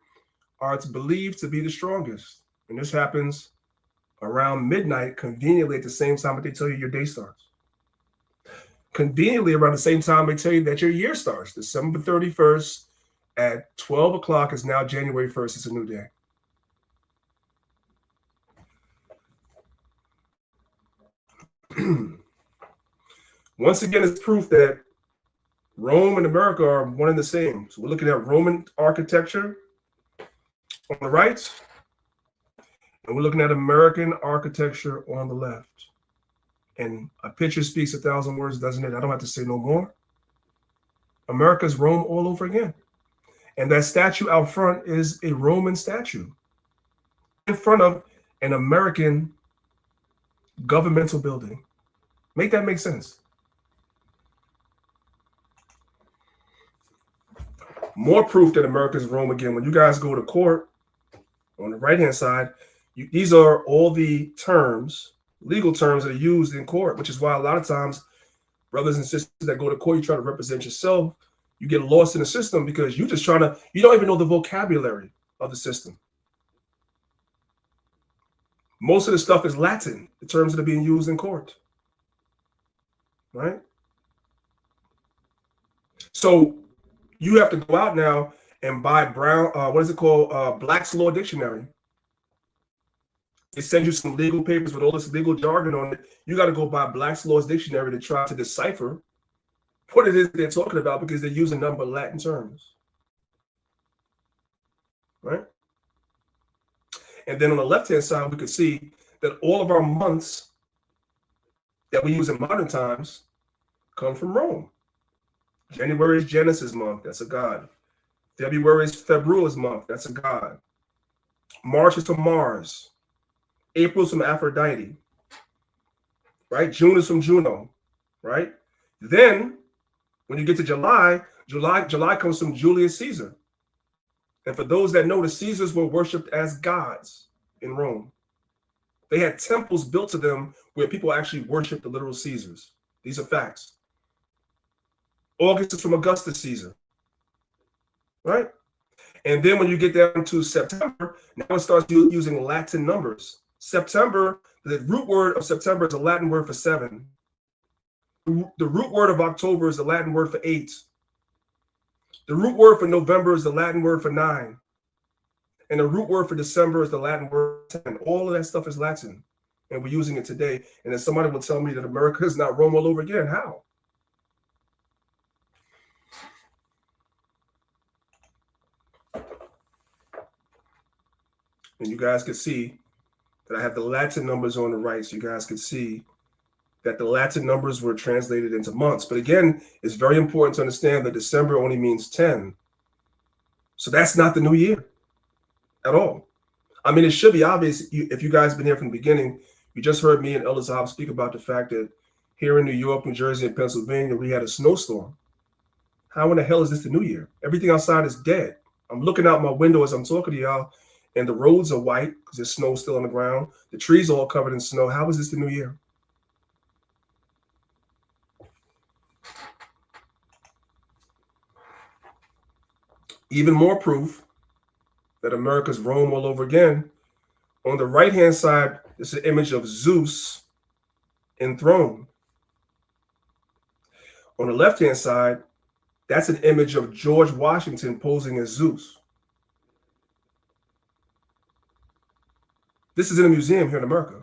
are believed to be the strongest. And this happens around midnight, conveniently at the same time that they tell you your day starts. Conveniently around the same time they tell you that your year starts. December 31st at 12 o'clock is now January 1st. It's a new day. Once again, it's proof that Rome and America are one and the same. So we're looking at Roman architecture on the right, and we're looking at American architecture on the left. And a picture speaks 1,000 words, doesn't it? I don't have to say no more. America's Rome all over again. And that statue out front is a Roman statue in front of an American governmental building. Make that make sense. More proof that America's Rome again. When you guys go to court, on the right-hand side, these are all the terms, legal terms that are used in court, which is why a lot of times, brothers and sisters that go to court, you try to represent yourself, you get lost in the system because you're just trying to, you don't even know the vocabulary of the system. Most of the stuff is Latin, the terms that are being used in court, right? So you have to go out now and buy Black's Law Dictionary. It sends you some legal papers with all this legal jargon on it. You got to go buy Black's Law Dictionary to try to decipher what it is they're talking about because they're using nothing but Latin terms, right? And then on the left-hand side, we could see that all of our months that we use in modern times come from Rome. January is Genesis month. That's a god. February is February's month. That's a god. March is from Mars. April is from Aphrodite. Right? June is from Juno. Right? Then, when you get to July comes from Julius Caesar. And for those that know, the Caesars were worshipped as gods in Rome. They had temples built to them where people actually worshiped the literal Caesars. These are facts. August is from Augustus Caesar, right? And then when you get down to September, now it starts using Latin numbers. September, the root word of September is a Latin word for 7. The root word of October is the Latin word for 8. The root word for November is the Latin word for 9. And the root word for December is the Latin word for 10. All of that stuff is Latin, and we're using it today. And then somebody will tell me that America is not Rome all over again. How? And you guys can see that I have the Latin numbers on the right, so you guys can see that the Latin numbers were translated into months. But again, it's very important to understand that December only means 10. So that's not the new year at all. I mean, it should be obvious if you guys have been here from the beginning. You just heard me and Elder Zahab speak about the fact that here in New York, New Jersey, and Pennsylvania, we had a snowstorm. How in the hell is this the new year? Everything outside is dead. I'm looking out my window as I'm talking to y'all, and the roads are white because there's snow still on the ground. The trees are all covered in snow. How is this the new year? Even more proof that America's Rome all over again. On the right-hand side is an image of Zeus enthroned. On the left-hand side, that's an image of George Washington posing as Zeus. This is in a museum here in America.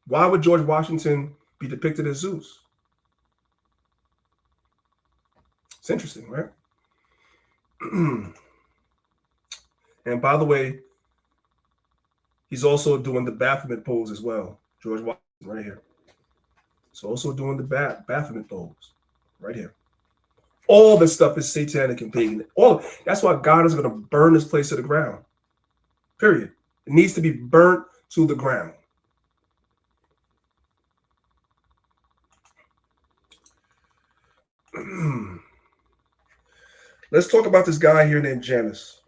Why would George Washington be depicted as Zeus? It's interesting, right? And by the way, he's also doing the Baphomet pose as well. George Washington right here. It's also doing the Baphomet bowls right here. All this stuff is satanic and pagan. That's why God is going to burn this place to the ground. Period. It needs to be burnt to the ground. Let's talk about this guy here named Janus.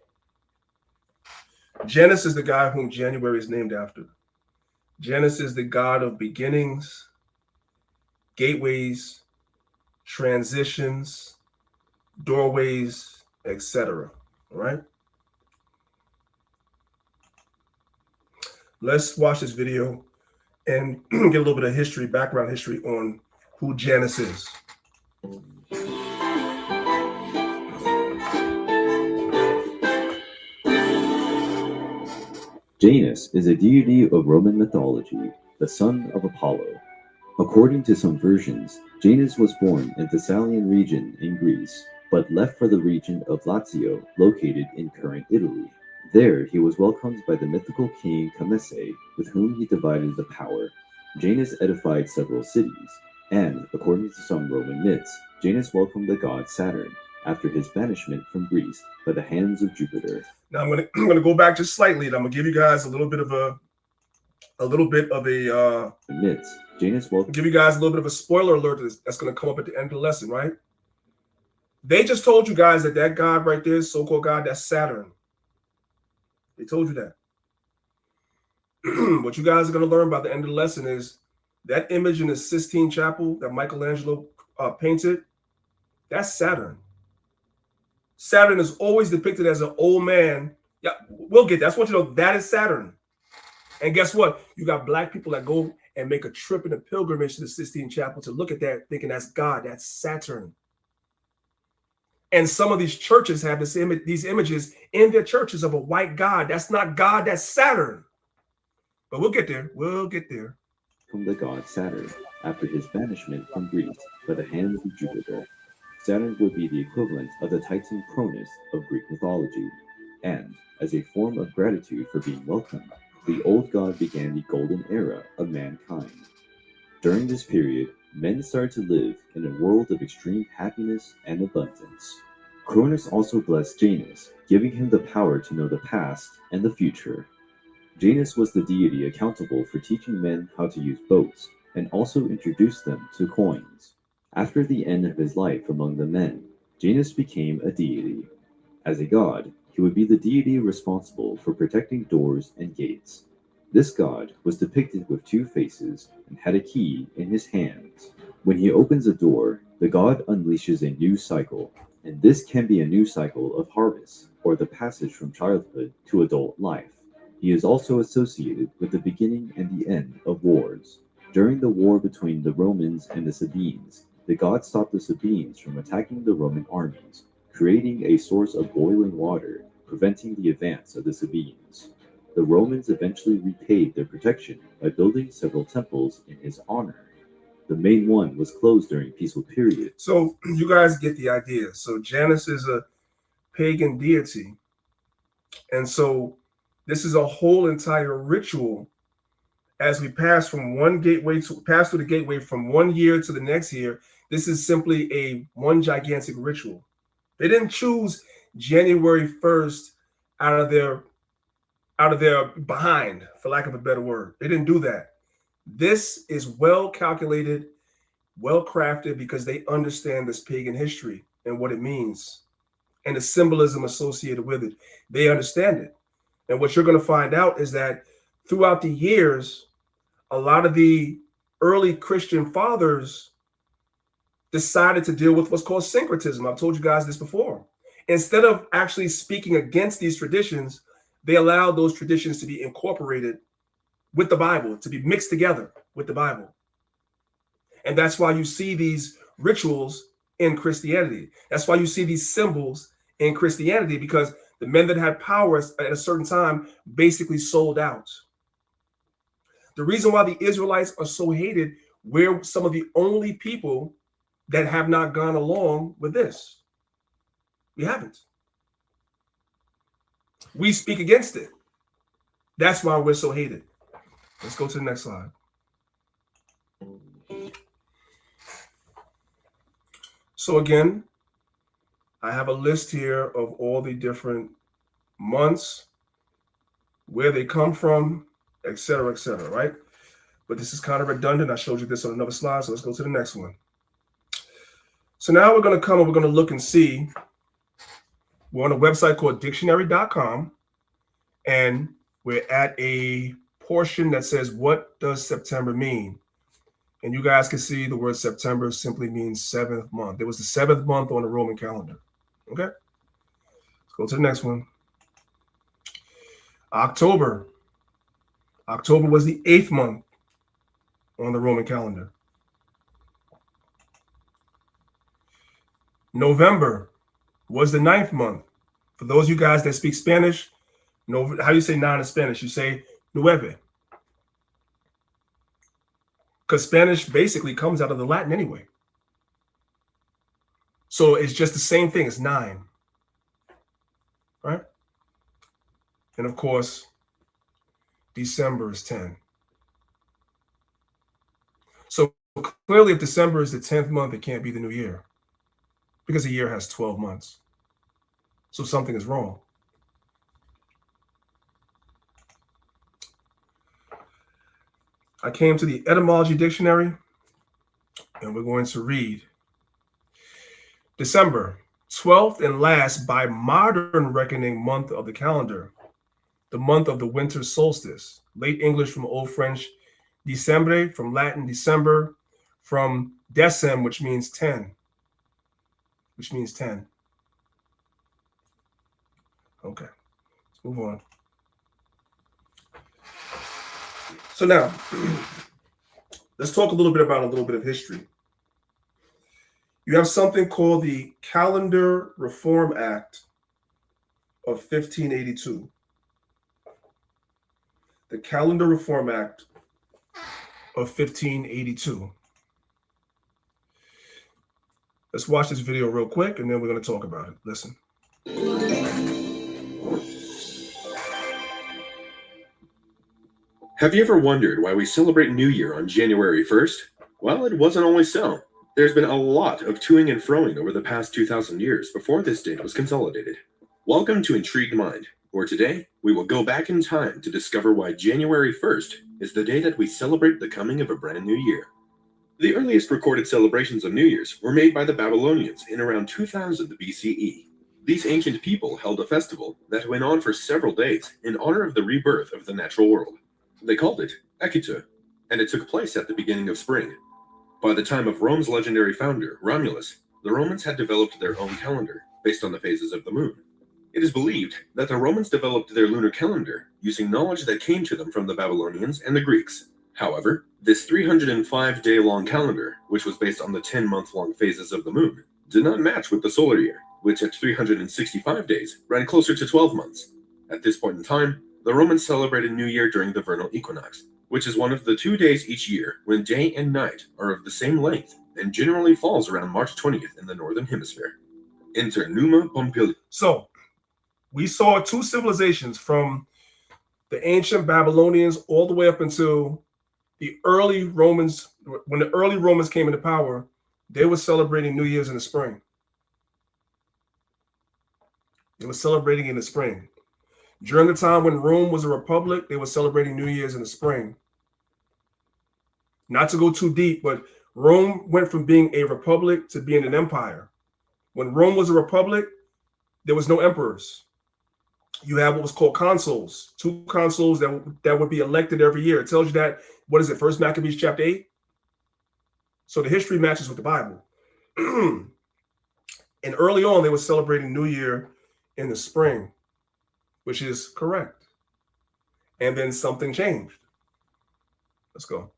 Janus is the guy whom January is named after. Janus is the god of beginnings, gateways, transitions, doorways, etc. All right? Let's watch this video and get a little bit of history, background history on who Janus is. Janus is a deity of Roman mythology, the son of Apollo. According to some versions, Janus was born in the Thessalian region in Greece, but left for the region of Lazio, located in current Italy. There, he was welcomed by the mythical king Camese, with whom he divided the power. Janus edified several cities, and, according to some Roman myths, Janus welcomed the god Saturn after his banishment from Greece by the hands of Jupiter. Now I'm gonna go back just slightly, and I'm gonna give you guys a little bit of a myths. Janus welcomed. Give you guys a little bit of a spoiler alert that's gonna come up at the end of the lesson, right? They just told you guys that god right there, so-called god, that's Saturn. They told you that. What you guys are gonna learn by the end of the lesson is that image in the Sistine Chapel that Michelangelo painted. That's Saturn. Saturn is always depicted as an old man. Yeah, we'll get that. I just want you to know that is Saturn. And guess what? You got black people that go and make a trip and a pilgrimage to the Sistine Chapel to look at that, thinking that's God, that's Saturn. And some of these churches have these images in their churches of a white God. That's not God, that's Saturn. But we'll get there. We'll get there. From the god Saturn after his banishment from Greece by the hands of Jupiter. Saturn would be the equivalent of the Titan Cronus of Greek mythology, and, as a form of gratitude for being welcomed, the old god began the golden era of mankind. During this period, men started to live in a world of extreme happiness and abundance. Cronus also blessed Janus, giving him the power to know the past and the future. Janus was the deity accountable for teaching men how to use boats, and also introduced them to coins. After the end of his life among the men, Janus became a deity. As a god, he would be the deity responsible for protecting doors and gates. This god was depicted with two faces and had a key in his hands. When he opens a door, the god unleashes a new cycle, and this can be a new cycle of harvest, or the passage from childhood to adult life. He is also associated with the beginning and the end of wars. During the war between the Romans and the Sabines, the god stopped the Sabines from attacking the Roman armies, creating a source of boiling water, preventing the advance of the Sabines. The Romans eventually repaid their protection by building several temples in his honor. The main one was closed during peaceful period. So you guys get the idea. So Janus is a pagan deity. And so this is a whole entire ritual as we pass from one gateway to pass through the gateway from one year to the next year. This is simply one gigantic ritual. They didn't choose January 1st out of their behind, for lack of a better word. They didn't do that. This is well calculated, well crafted, because they understand this pagan history and what it means and the symbolism associated with it. They understand it. And what you're going to find out is that throughout the years, a lot of the early Christian fathers decided to deal with what's called syncretism. I've told you guys this before. Instead of actually speaking against these traditions, they allowed those traditions to be incorporated with the Bible, to be mixed together with the Bible. And that's why you see these rituals in Christianity. That's why you see these symbols in Christianity, because the men that had power at a certain time basically sold out. The reason why the Israelites are so hated, we're some of the only people that have not gone along with this. We haven't. We speak against it. That's why we're so hated. Let's go to the next slide. So again, I have a list here of all the different months, where they come from, etc., right? But this is kind of redundant. I showed you this on another slide, so let's go to the next one. So now we're going to come and we're going to look and see. We're on a website called dictionary.com, and we're at a portion that says, what does September mean? And you guys can see the word September simply means 7th month. It was the 7th month on the Roman calendar. Okay, let's go to the next one. October. October was the 8th month on the Roman calendar. November was the 9th month. For those of you guys that speak Spanish, how do you say 9 in Spanish? You say nueve. Because Spanish basically comes out of the Latin anyway. So it's just the same thing as 9. Right? And of course, December is 10. So clearly, if December is the 10th month, it can't be the new year, because a year has 12 months. So something is wrong. I came to the etymology dictionary, and we're going to read December, 12th and last by modern reckoning month of the calendar, the month of the winter solstice. Late English from Old French Décembre, from Latin December, from decem, which means 10. Okay, let's move on. So now, let's talk a little bit about a little bit of history. You have something called the Calendar Reform Act of 1582. The Calendar Reform Act of 1582. Let's watch this video real quick, and then we're going to talk about it. Listen. Have you ever wondered why we celebrate New Year on January 1st? Well, it wasn't always so. There's been a lot of toing and froing over the past 2,000 years before this date was consolidated. Welcome to Intrigued Mind, where today we will go back in time to discover why January 1st is the day that we celebrate the coming of a brand new year. The earliest recorded celebrations of New Year's were made by the Babylonians in around 2000 BCE. These ancient people held a festival that went on for several days in honor of the rebirth of the natural world. They called it Ekitu, and it took place at the beginning of spring. By the time of Rome's legendary founder, Romulus, the Romans had developed their own calendar based on the phases of the moon. It is believed that the Romans developed their lunar calendar using knowledge that came to them from the Babylonians and the Greeks. However, this 305-day-long calendar, which was based on the 10-month-long phases of the moon, did not match with the solar year, which at 365 days ran closer to 12 months. At this point in time, the Romans celebrated New Year during the vernal equinox, which is one of the 2 days each year when day and night are of the same length and generally falls around March 20th in the northern hemisphere. Enter Numa Pompilius. So, we saw 2 civilizations from the ancient Babylonians all the way up until the early Romans. When the early Romans came into power, they were celebrating New Year's in the spring. During the time when Rome was a republic, they were celebrating New Year's in the spring. Not to go too deep, but Rome went from being a republic to being an empire. When Rome was a republic, there was no emperors. You have what was called consuls, 2 consuls that would be elected every year. It tells you that, what is it, 1 Maccabees chapter 8? So the history matches with the Bible. And early on, they were celebrating New Year in the spring, which is correct. And then something changed. Let's go.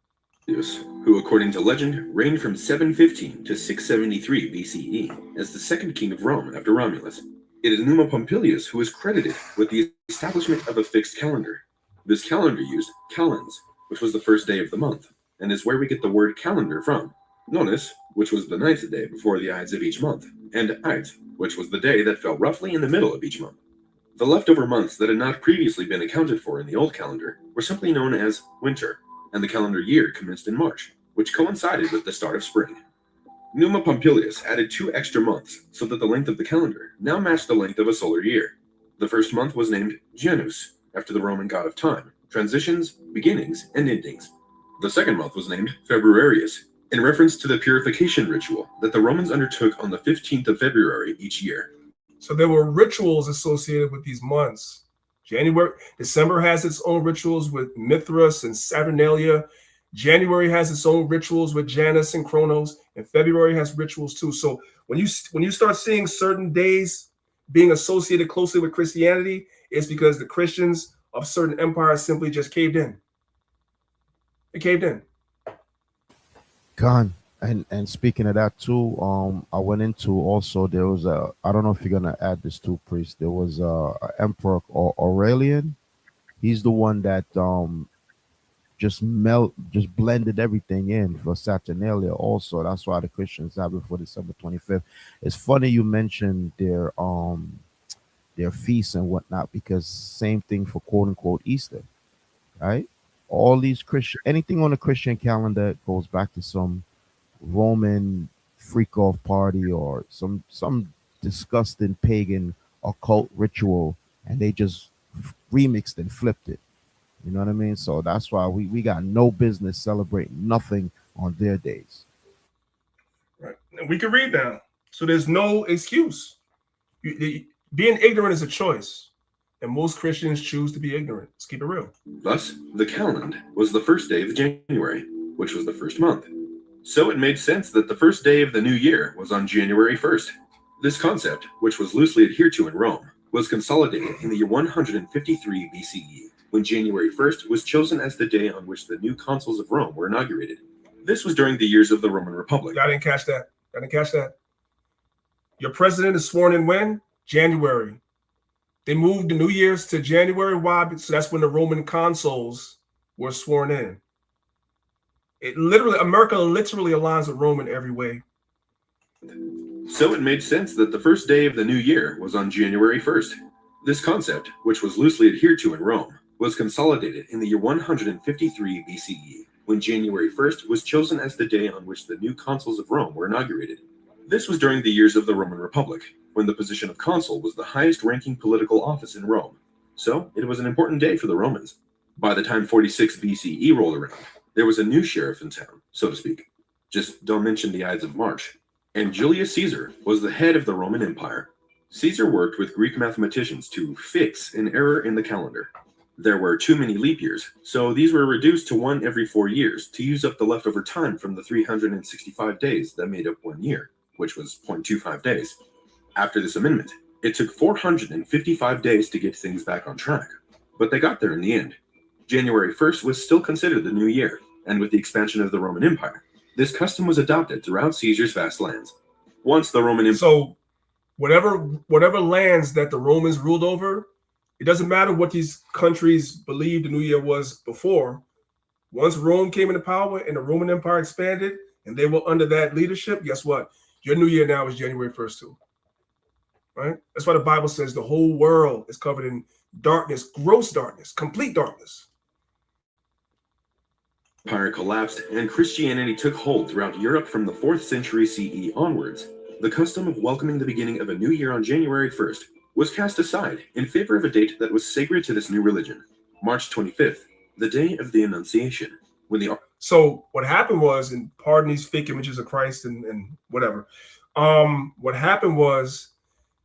Who, according to legend, reigned from 715 to 673 BCE as the second king of Rome after Romulus. It is Numa Pompilius who is credited with the establishment of a fixed calendar. This calendar used calends, which was the first day of the month, and is where we get the word calendar from. Nonus, which was the 9th day before the Ides of each month, and Ait, which was the day that fell roughly in the middle of each month. The leftover months that had not previously been accounted for in the old calendar were simply known as winter, and the calendar year commenced in March, which coincided with the start of spring. Numa Pompilius added 2 extra months so that the length of the calendar now matched the length of a solar year. The first month was named Janus, after the Roman god of time, transitions, beginnings, and endings. The second month was named Februarius, in reference to the purification ritual that the Romans undertook on the 15th of February each year. So there were rituals associated with these months. December has its own rituals with Mithras and Saturnalia. January has its own rituals with Janus and Kronos, and February has rituals too. So when you start seeing certain days being associated closely with Christianity, it's because the Christians of certain empires simply just caved in. They caved in. Khan. And speaking of that too, I went into also there was I don't know if you're gonna add this too, priest. There was a Emperor Aurelian. He's the one that just blended everything in for Saturnalia also. That's why the Christians have it for December 25th. It's funny you mentioned their feasts and whatnot, because same thing for quote unquote Easter, right? All these Christian anything on the Christian calendar goes back to some Roman freak off party or some disgusting pagan occult ritual, and they just remixed and flipped it. You know what I mean? So that's why we got no business celebrating nothing on their days. Right. And we can read now. So there's no excuse. Being ignorant is a choice. And most Christians choose to be ignorant. Let's keep it real. Thus, the calend was the first day of January, which was the first month. So it made sense that the first day of the new year was on January 1st. This concept, which was loosely adhered to in Rome, was consolidated in the year 153 BCE, when January 1st was chosen as the day on which the new consuls of Rome were inaugurated. This was during the years of the Roman Republic. I didn't catch that. Your president is sworn in when? January. They moved the New Year's to January. Why? So that's when the Roman consuls were sworn in. America literally aligns with Rome in every way. So it made sense that the first day of the new year was on January 1st. This concept, which was loosely adhered to in Rome, was consolidated in the year 153 BCE, when January 1st was chosen as the day on which the new consuls of Rome were inaugurated. This was during the years of the Roman Republic, when the position of consul was the highest-ranking political office in Rome. So it was an important day for the Romans. By the time 46 BCE rolled around, there was a new sheriff in town, so to speak. Just don't mention the Ides of March. And Julius Caesar was the head of the Roman Empire. Caesar worked with Greek mathematicians to fix an error in the calendar. There were too many leap years, so these were reduced to 1 every 4 years to use up the leftover time from the 365 days that made up 1 year, which was 0.25 days. After this amendment, it took 455 days to get things back on track, but they got there in the end. January 1st was still considered the new year, and with the expansion of the Roman Empire, this custom was adopted throughout Caesar's vast lands. Once the Roman Empire... So whatever lands that the Romans ruled over, it doesn't matter what these countries believed the new year was before. Once Rome came into power and the Roman Empire expanded and they were under that leadership, guess what? Your new year now is January 1st too. Right? That's why the Bible says the whole world is covered in darkness, gross darkness, complete darkness. Empire collapsed and Christianity took hold throughout Europe from the 4th century CE onwards. The custom of welcoming the beginning of a new year on January 1st was cast aside in favor of a date that was sacred to this new religion, March 25th, the day of the Annunciation. So what happened was, and pardon these fake images of Christ and whatever, what happened was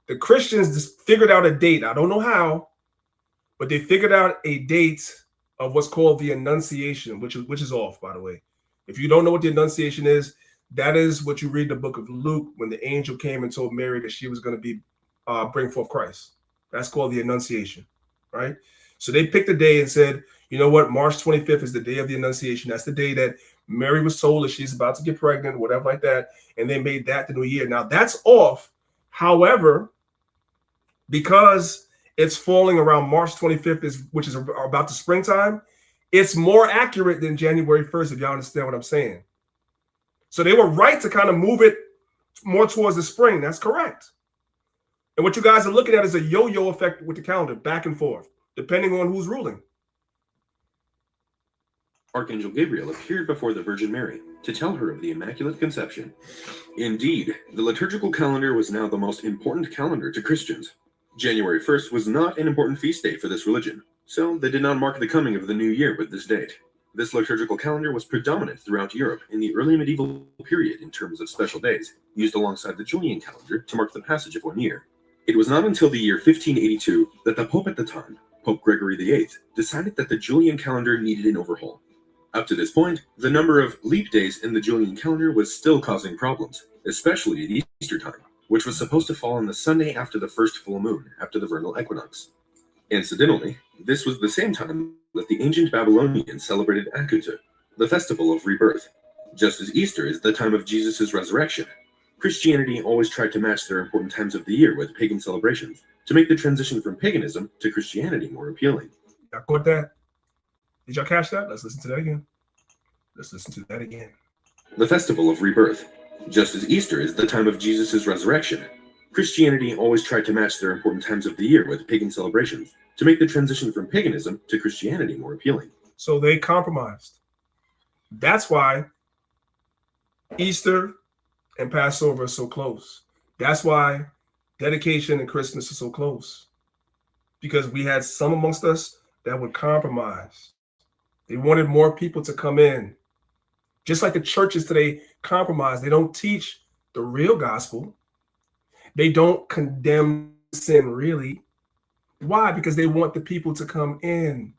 the Christians just figured out a date. I don't know how, but they figured out a date of what's called the Annunciation, which is off, by the way. If you don't know what the Annunciation is, that is what you read in the book of Luke when the angel came and told Mary that she was going to be bring forth Christ. That's called the Annunciation, right? So they picked a day and said, you know what, March 25th is the day of the Annunciation. That's the day that Mary was told that she's about to get pregnant, whatever like that, and they made that the new year. Now that's off. However, because it's falling around March 25th, which is about the springtime, it's more accurate than January 1st, if y'all understand what I'm saying. So they were right to kind of move it more towards the spring. That's correct. And what you guys are looking at is a yo-yo effect with the calendar, back and forth, depending on who's ruling. Archangel Gabriel appeared before the Virgin Mary to tell her of the Immaculate Conception. Indeed, the liturgical calendar was now the most important calendar to Christians. January 1st was not an important feast day for this religion, so they did not mark the coming of the new year with this date. This liturgical calendar was predominant throughout Europe in the early medieval period in terms of special days, used alongside the Julian calendar to mark the passage of one year. It was not until the year 1582 that the Pope at the time, Pope Gregory VIII, decided that the Julian calendar needed an overhaul. Up to this point, the number of leap days in the Julian calendar was still causing problems, especially at Easter time, which was supposed to fall on the Sunday after the first full moon, after the vernal equinox. Incidentally, this was the same time that the ancient Babylonians celebrated Akutu, the festival of rebirth. Just as Easter is the time of Jesus' resurrection, Christianity always tried to match their important times of the year with pagan celebrations to make the transition from paganism to Christianity more appealing. Y'all caught that? Did y'all catch that? Let's listen to that again. Let's listen to that again. The festival of rebirth. Just as Easter is the time of Jesus' resurrection, Christianity always tried to match their important times of the year with pagan celebrations to make the transition from paganism to Christianity more appealing. So they compromised. That's why Easter and Passover are so close. That's why dedication and Christmas are so close. Because we had some amongst us that would compromise. They wanted more people to come in. Just like the churches today compromise. They don't teach the real gospel. They don't condemn sin really. Why? Because they want the people to come in.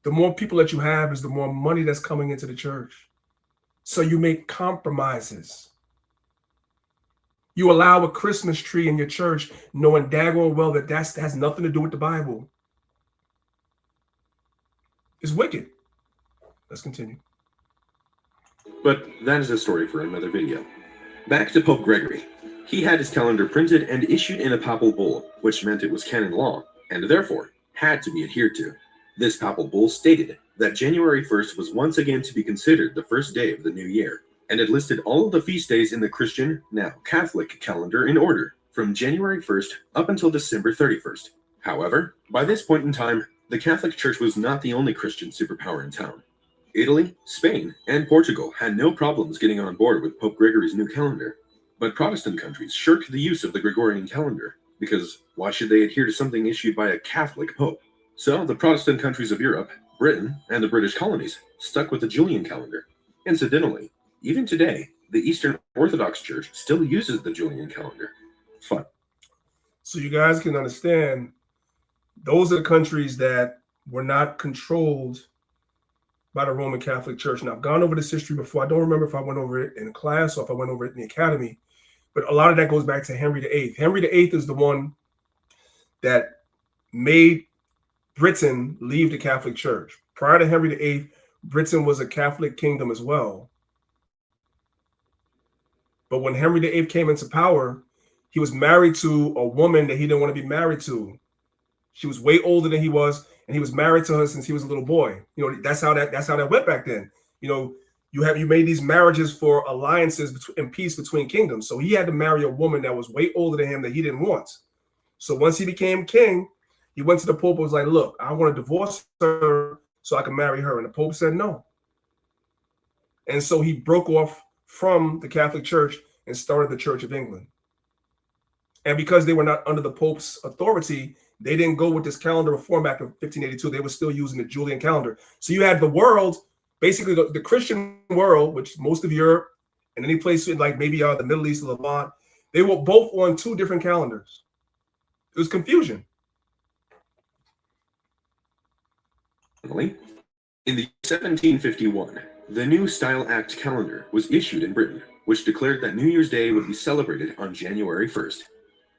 The more people that you have is the more money that's coming into the church. So you make compromises. You allow a Christmas tree in your church knowing daggone well that that has nothing to do with the Bible. It's wicked. Let's continue. But that is a story for another video. Back to Pope Gregory. He had his calendar printed and issued in a papal bull, which meant it was canon law, and therefore had to be adhered to. This papal bull stated that January 1st was once again to be considered the first day of the new year, and it listed all of the feast days in the Christian, now Catholic, calendar in order, from January 1st up until December 31st. However, by this point in time, the Catholic Church was not the only Christian superpower in town. Italy, Spain, and Portugal had no problems getting on board with Pope Gregory's new calendar, but Protestant countries shirked the use of the Gregorian calendar, because why should they adhere to something issued by a Catholic pope? So the Protestant countries of Europe, Britain, and the British colonies stuck with the Julian calendar. Incidentally, even today, the Eastern Orthodox Church still uses the Julian calendar. Fun. So you guys can understand, those are the countries that were not controlled by the Roman Catholic Church. Now, I've gone over this history before. I don't remember if I went over it in class or if I went over it in the academy, but a lot of that goes back to Henry VIII. Henry VIII is the one that made Britain leave the Catholic Church. Prior to Henry VIII, Britain was a Catholic kingdom as well. But when Henry VIII came into power, he was married to a woman that he didn't want to be married to. She was way older than he was, and he was married to her since he was a little boy. You know, that's how that went back then. You know, you made these marriages for alliances and peace between kingdoms. So he had to marry a woman that was way older than him that he didn't want. So once he became king, he went to the Pope and was like, look, I want to divorce her so I can marry her. And the Pope said no. And so he broke off from the Catholic Church and started the Church of England. And because they were not under the Pope's authority, they didn't go with this calendar reform back in 1582. They were still using the Julian calendar. So you had the world, basically the Christian world, which most of Europe and any place in like maybe the Middle East, Levant, they were both on two different calendars. It was confusion. In the 1751, the New Style Act calendar was issued in Britain, which declared that New Year's Day would be celebrated on January 1st.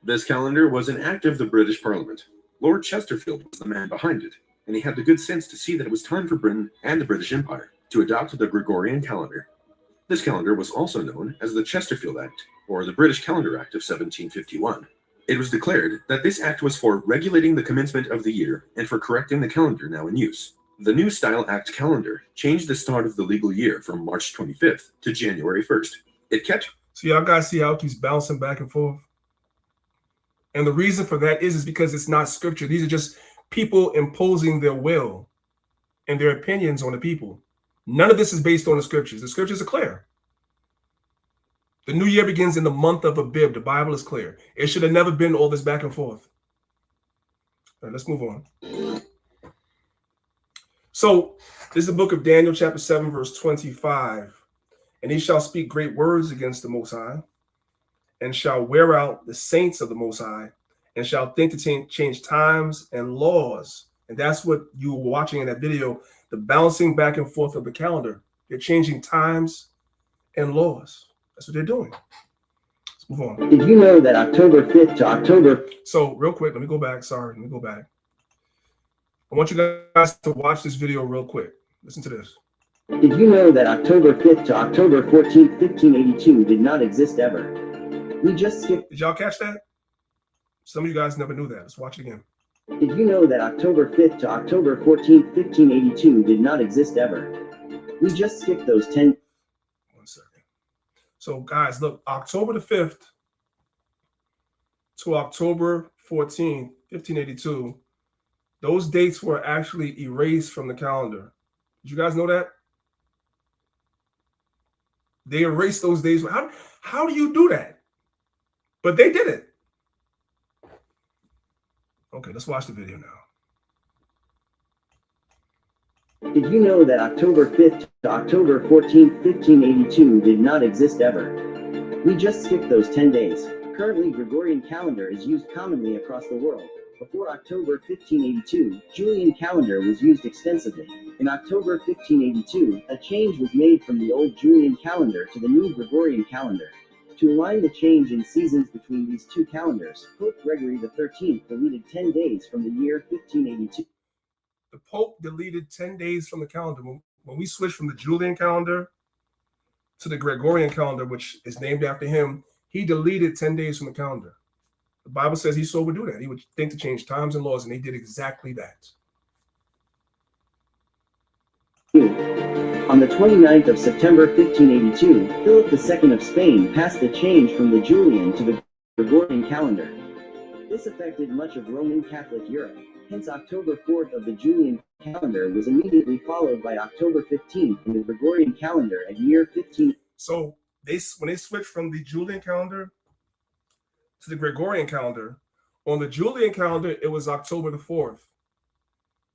This calendar was an act of the British Parliament. Lord Chesterfield was the man behind it, and he had the good sense to see that it was time for Britain and the British Empire to adopt the Gregorian calendar. This calendar was also known as the Chesterfield Act, or the British Calendar Act of 1751. It was declared that this act was for regulating the commencement of the year and for correcting the calendar now in use. The New Style Act calendar changed the start of the legal year from March 25th to January 1st. It kept... So y'all guys see how it keeps bouncing back and forth? And the reason for that is because it's not scripture. These are just people imposing their will. and their opinions on the people. None of this is based on the scriptures. The scriptures are clear. The new year begins in the month of Abib. The Bible is clear. It should have never been all this back and forth. All right, let's move on. So this is the book of Daniel, chapter 7, verse 25. And he shall speak great words against the Most High, and shall wear out the saints of the Most High, and shall think to change times and laws. And that's what you were watching in that video, the bouncing back and forth of the calendar. They're changing times and laws. That's what they're doing. Let's move on. Did you know that October 5th to October... So real quick, let me go back. Sorry, let me go back. I want you guys to watch this video real quick. Listen to this. Did you know that October 5th to October 14th, 1582 did not exist ever? We just skipped... Did y'all catch that? Some of you guys never knew that. Let's watch it again. Did you know that October 5th to October 14th, 1582 did not exist ever? We just skipped those 10... One second. So guys, look, October the 5th to October 14th, 1582, those dates were actually erased from the calendar. Did you guys know that? They erased those days. How do you do that? But they did it. Okay, let's watch the video now. Did you know that October 5th to October 14th, 1582 did not exist ever? We just skipped those 10 days. Currently, Gregorian calendar is used commonly across the world. Before October 1582, Julian calendar was used extensively. In October 1582, a change was made from the old Julian calendar to the new Gregorian calendar. To align the change in seasons between these two calendars, Pope Gregory XIII deleted 10 days from the year 1582. The Pope deleted 10 days from the calendar. When we switched from the Julian calendar to the Gregorian calendar, which is named after him, he deleted 10 days from the calendar. The Bible says he so would do that. He would think to change times and laws, and he did exactly that. On the 29th of September 1582, Philip II of Spain passed the change from the Julian to the Gregorian calendar. This affected much of Roman Catholic Europe. Hence, October 4th of the Julian calendar was immediately followed by October 15th in the Gregorian calendar at year 15. So when they switched from the Julian calendar to the Gregorian calendar, on the Julian calendar, it was October the 4th.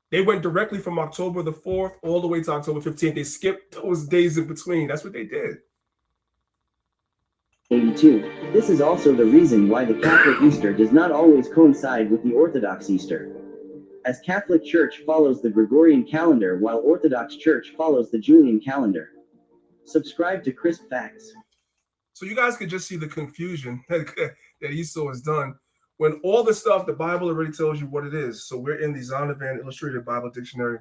They went directly from October the 4th all the way to October 15th. They skipped those days in between. That's what they did. 82. This is also the reason why the Catholic Easter does not always coincide with the Orthodox Easter, as Catholic Church follows the Gregorian calendar while Orthodox Church follows the Julian calendar. Subscribe to Crisp Facts. So you guys could just see the confusion that Esau has done when all the stuff, the Bible already tells you what it is. So we're in the Zondervan Illustrated Bible Dictionary.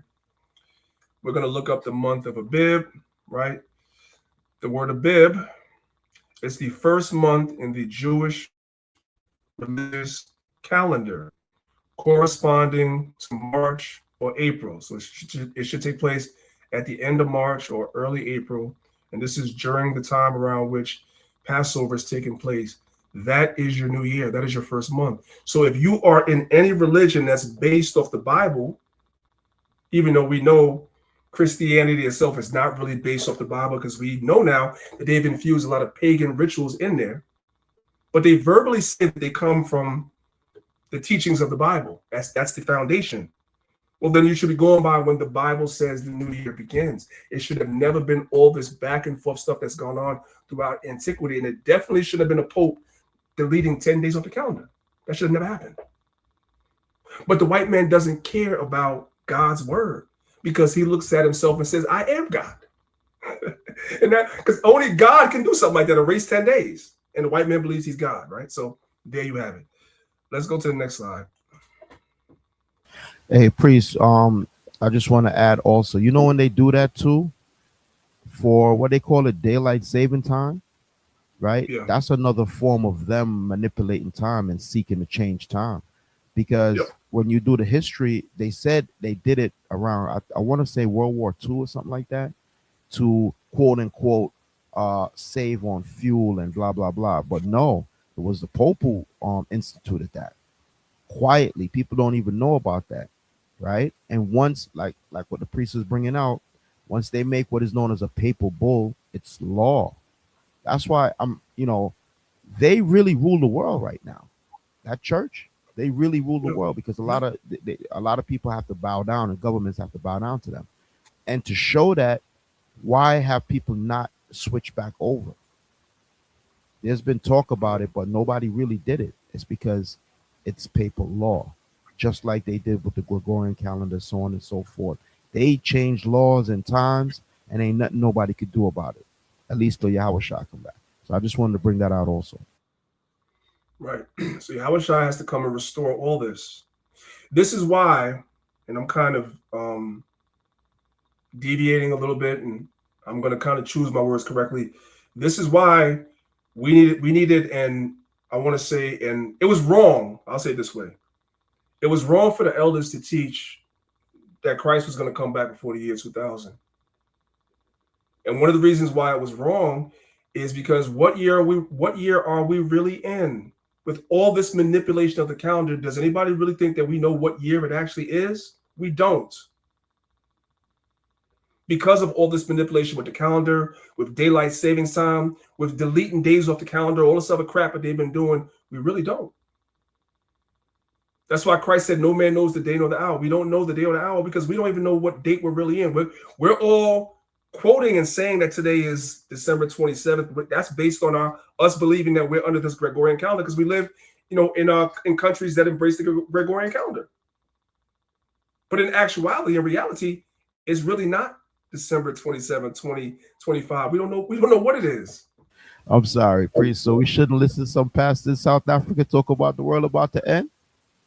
We're going to look up the month of Abib, right? The word Abib is the first month in the Jewish religious calendar, corresponding to March or April. So it should take place at the end of March or early April. And this is during the time around which Passover is taking place. That is your new year. That is your first month. So if you are in any religion that's based off the Bible, even though we know Christianity itself is not really based off the Bible, because we know now that they've infused a lot of pagan rituals in there, but they verbally say that they come from the teachings of the Bible. That's the foundation. Well, then you should be going by when the Bible says the new year begins. It should have never been all this back and forth stuff that's gone on throughout antiquity, and it definitely should have been a pope deleting 10 days off the calendar. That should have never happened. But the white man doesn't care about God's word, because he looks at himself and says, I am God. And that, because only God can do something like that, erase 10 days. And the white man believes he's God, right? So there you have it. Let's go to the next slide. Hey, priest, I just want to add also, you know, when they do that too, for what they call it, daylight saving time, right? Yeah. That's another form of them manipulating time and seeking to change time. Because when you do the history, they said they did it around, I want to say World War II or something like that, to quote unquote save on fuel and blah, blah, blah. But no, it was the Pope who instituted that quietly. People don't even know about that. right? And once, like what the priest is bringing out, once they make what is known as a papal bull, it's law. That's why they really rule the world right now. That church, they really rule the world because a lot of people have to bow down and governments have to bow down to them. And to show that, why have people not switched back over? There's been talk about it, but nobody really did it. It's because it's papal law, just like they did with the Gregorian calendar, so on and so forth. They changed laws and times, and ain't nothing nobody could do about it. At least till Yahweh Shah come back. So I just wanted to bring that out also. Right. So Yahweh Shai has to come and restore all this. This is why, and I'm kind of deviating a little bit, and I'm going to kind of choose my words correctly. This is why we needed, and I want to say, and it was wrong. I'll say it this way. It was wrong for the elders to teach that Christ was going to come back before the year 2000. And one of the reasons why it was wrong is because what year are we really in? With all this manipulation of the calendar, does anybody really think that we know what year it actually is? We don't. Because of all this manipulation with the calendar, with daylight savings time, with deleting days off the calendar, all this other crap that they've been doing, we really don't. That's why Christ said, no man knows the day nor the hour. We don't know the day or the hour because we don't even know what date we're really in. We're all quoting and saying that today is December 27th, but that's based on us believing that we're under this Gregorian calendar because we live, in countries that embrace the Gregorian calendar. But in actuality, in reality, it's really not December 27th, 2025. We don't know what it is. I'm sorry, priest. So we shouldn't listen to some pastors in South Africa talk about the world about to end?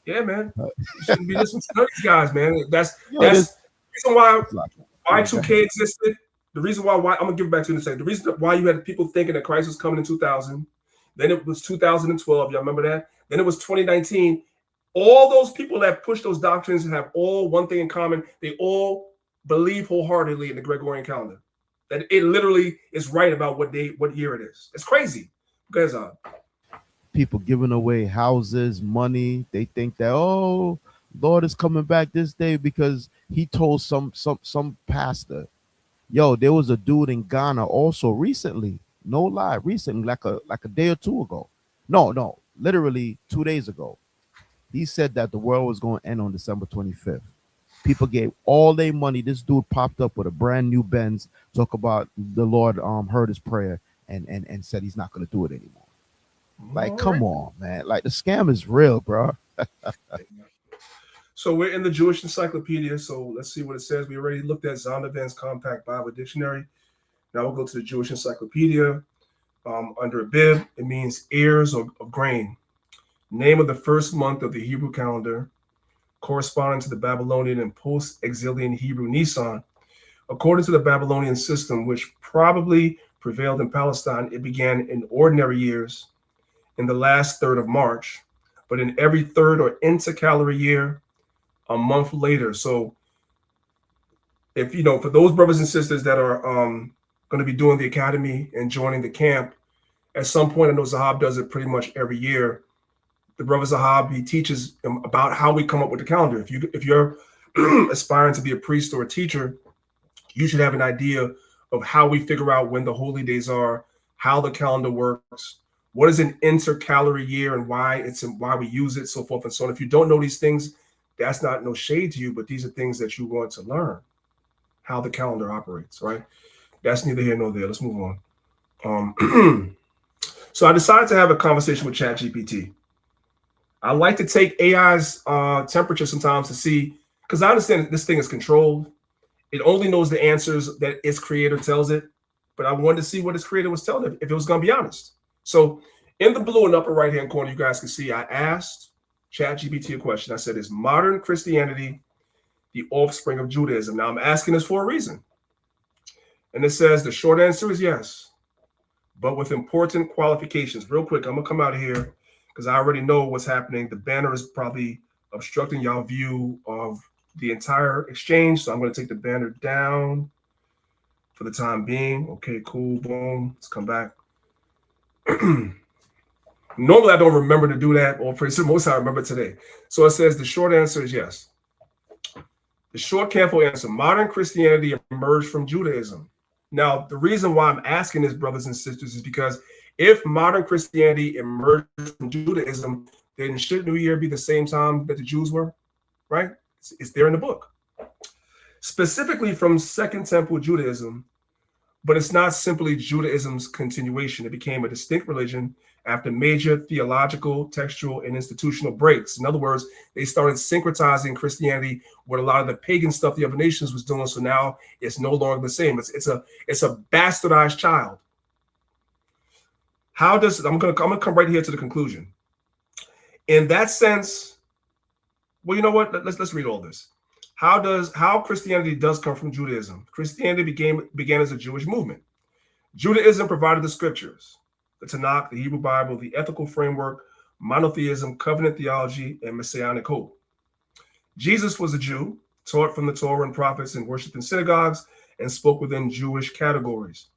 Yeah, man. You shouldn't be listening to these guys, man. That's the reason why Y2K existed. The reason why I'm gonna give it back to you in a second. The reason why you had people thinking that Christ was coming in 2000, then it was 2012. Y'all remember that? Then it was 2019. All those people that push those doctrines have all one thing in common. They all believe wholeheartedly in the Gregorian calendar. That it literally is right about what year it is. It's crazy. Guys, people giving away houses, money. They think that Lord is coming back this day because he told some pastor. Yo, there was a dude in Ghana also recently, no lie, recently, like a day or two ago. No, literally 2 days ago. He said that the world was going to end on December 25th. People gave all their money. This dude popped up with a brand new Benz, talk about the Lord heard his prayer and said he's not going to do it anymore. Like, come on, man. Like, the scam is real, bro. So we're in the Jewish Encyclopedia. So let's see what it says. We already looked at Zondervan's Compact Bible Dictionary. Now we'll go to the Jewish Encyclopedia. Under Abib, it means ears of grain. Name of the first month of the Hebrew calendar, corresponding to the Babylonian and post-exilian Hebrew Nisan. According to the Babylonian system, which probably prevailed in Palestine, it began in ordinary years in the last third of March, but in every third or intercalary year, a month later. So if, for those brothers and sisters that are going to be doing the academy and joining the camp, at some point, I know Zahab does it pretty much every year. The brother Zahab, he teaches about how we come up with the calendar. If you're aspiring to be a priest or a teacher, you should have an idea of how we figure out when the holy days are, how the calendar works, what is an intercalary year and why we use it, so forth and so on. If you don't know these things, that's not no shade to you, but these are things that you want to learn, how the calendar operates, right? That's neither here nor there. Let's move on. So I decided to have a conversation with ChatGPT. I like to take AI's temperature sometimes to see, because I understand this thing is controlled. It only knows the answers that its creator tells it, but I wanted to see what its creator was telling it, if it was going to be honest. So in the blue and upper right-hand corner, you guys can see I asked ChatGPT a question. I said, is modern Christianity the offspring of Judaism? Now I'm asking this for a reason. And it says the short answer is yes, but with important qualifications. Real quick, I'm going to come out of here because I already know what's happening. The banner is probably obstructing y'all view of the entire exchange. So I'm going to take the banner down for the time being. Okay, cool. Boom. Let's come back. Normally, I don't remember to do that, or praise the Most High, I remember today. So it says the short answer is yes. The short, careful answer: modern Christianity emerged from Judaism. Now, the reason why I'm asking this, brothers and sisters, is because if modern Christianity emerged from Judaism, then should New Year be the same time that the Jews were? Right? It's there in the book. Specifically from Second Temple Judaism, but it's not simply Judaism's continuation. It became a distinct religion after major theological, textual, and institutional breaks. In other words, they started syncretizing Christianity with a lot of the pagan stuff the other nations was doing. So now it's no longer the same. It's a bastardized child. How does I'm gonna come right here to the conclusion. In that sense, well, you know what? Let's read all this. How Christianity does come from Judaism. Christianity began as a Jewish movement. Judaism provided the scriptures, the Tanakh, the Hebrew Bible, the ethical framework, monotheism, covenant theology, and messianic hope. Jesus was a Jew, taught from the Torah and prophets, and worshiped in synagogues, and spoke within Jewish categories.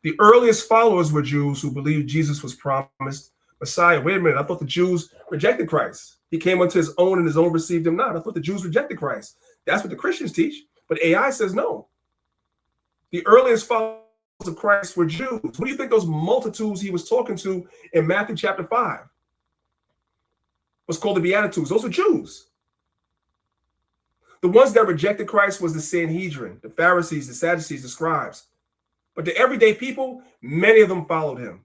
The earliest followers were Jews who believed Jesus was promised Messiah. Wait a minute, I thought the Jews rejected Christ. He came unto his own, and his own received him not. I thought the Jews rejected Christ. That's what the Christians teach, but AI says no. The earliest followers of Christ were Jews. What do you think those multitudes he was talking to in Matthew chapter 5 was called the Beatitudes? Those were Jews. The ones that rejected Christ was the Sanhedrin, the Pharisees, the Sadducees, the scribes. But the everyday people, many of them followed him.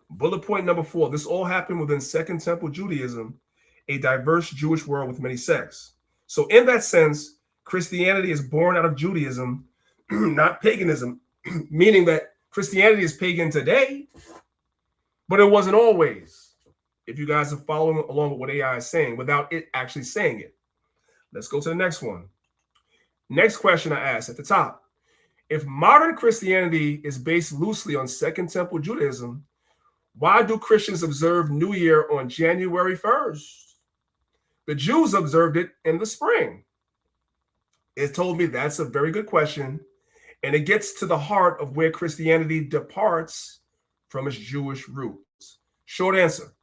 Bullet point number 4. This all happened within Second Temple Judaism, a diverse Jewish world with many sects. So in that sense, Christianity is born out of Judaism, not paganism, meaning that Christianity is pagan today, but it wasn't always. If you guys are following along with what AI is saying without it actually saying it. Let's go to the next one. Next question I asked at the top. If modern Christianity is based loosely on Second Temple Judaism, why do Christians observe New Year on January 1st? The Jews observed it in the spring. It told me that's a very good question, and it gets to the heart of where Christianity departs from its Jewish roots. Short answer.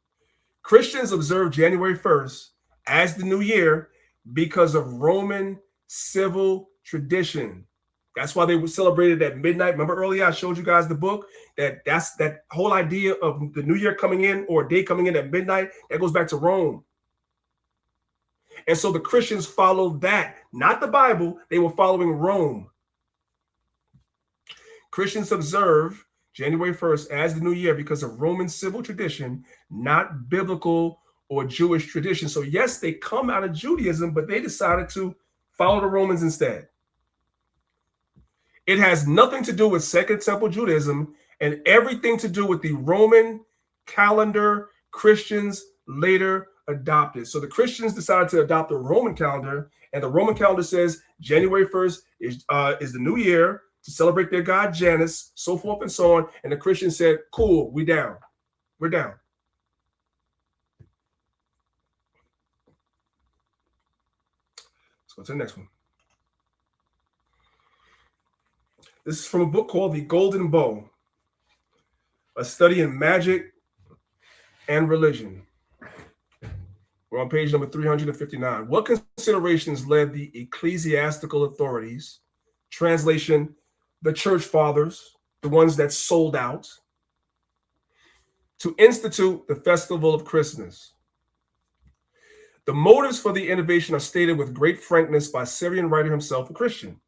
Christians observe January 1st as the new year because of Roman civil tradition. That's why they were celebrated at midnight. Remember earlier I showed you guys the book that's that whole idea of the new year coming in or a day coming in at midnight. That goes back to Rome. And so the Christians followed that, not the Bible. They were following Rome. Christians observe January 1st as the new year because of Roman civil tradition, not biblical or Jewish tradition. So yes, they come out of Judaism, but they decided to follow the Romans instead. It has nothing to do with Second Temple Judaism and everything to do with the Roman calendar Christians later adopted. So the Christians decided to adopt the Roman calendar, and the Roman calendar says January 1st is the new year to celebrate their god Janus, so forth and so on. And the Christians said, cool, we down. We're down. Let's go to the next one. This is from a book called The Golden Bow, a study in magic and religion. We're on page number 359. What considerations led the ecclesiastical authorities, translation, the church fathers, the ones that sold out, to institute the festival of Christmas? The motives for the innovation are stated with great frankness by Syrian writer himself, a Christian.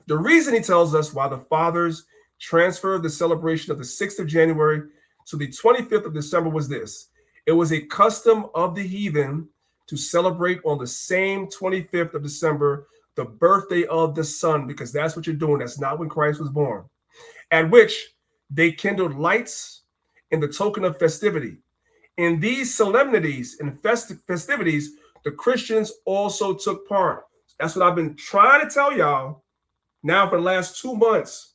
The reason, he tells us, why the fathers transferred the celebration of the 6th of January to the 25th of December was this. It was a custom of the heathen to celebrate on the same 25th of December, the birthday of the sun, because that's what you're doing. That's not when Christ was born. At which they kindled lights in the token of festivity. In these solemnities and festivities, the Christians also took part. That's what I've been trying to tell y'all now for the last 2 months.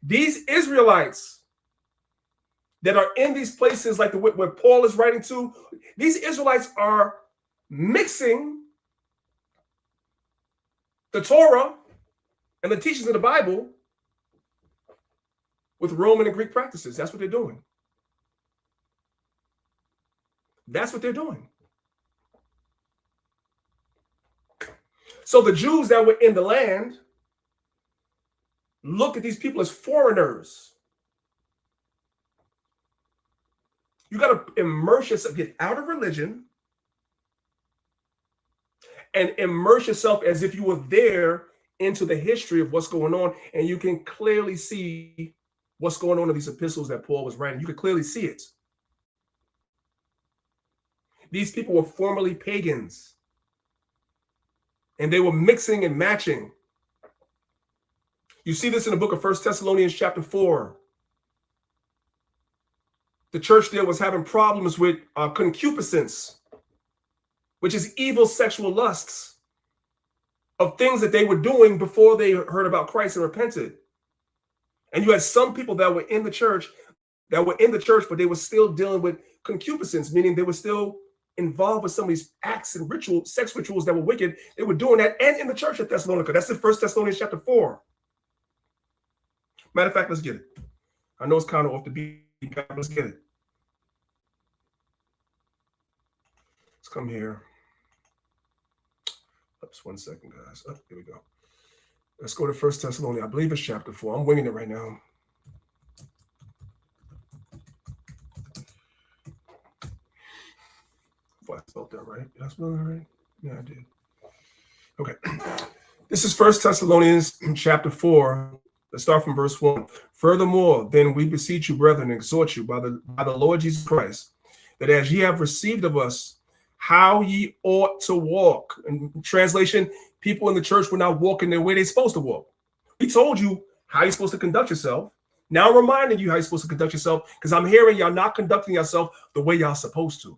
These Israelites that are in these places like where Paul is writing to, these Israelites are mixing the Torah and the teachings of the Bible with Roman and Greek practices. That's what they're doing. That's what they're doing. So the Jews that were in the land looked at these people as foreigners. You got to immerse yourself, get out of religion, and immerse yourself as if you were there into the history of what's going on, and you can clearly see what's going on in these epistles that Paul was writing. You can clearly see it. These people were formerly pagans, and they were mixing and matching. You see this in the book of 1 Thessalonians chapter 4. The church there was having problems with concupiscence, which is evil sexual lusts of things that they were doing before they heard about Christ and repented. And you had some people that were in the church, but they were still dealing with concupiscence, meaning they were still involved with some of these acts and sex rituals that were wicked. They were doing that, and in the church at Thessalonica. That's in 1 Thessalonians chapter 4. Matter of fact, let's get it. I know it's kind of off the beat, but let's get it. Let's come here. Oops, 1 second, guys. Oh, here we go. Let's go to 1 Thessalonians. I believe it's chapter 4. I'm winging it right now. If I spelled that right. Did I spell that right? Yeah, I did. Okay. This is 1 Thessalonians chapter 4. Let's start from verse 1. Furthermore, then we beseech you, brethren, and exhort you by the Lord Jesus Christ, that as ye have received of us how ye ought to walk. In translation, people in the church were not walking the way they're supposed to walk. We told you how you're supposed to conduct yourself. Now I'm reminding you how you're supposed to conduct yourself, because I'm hearing y'all not conducting yourself the way y'all supposed to.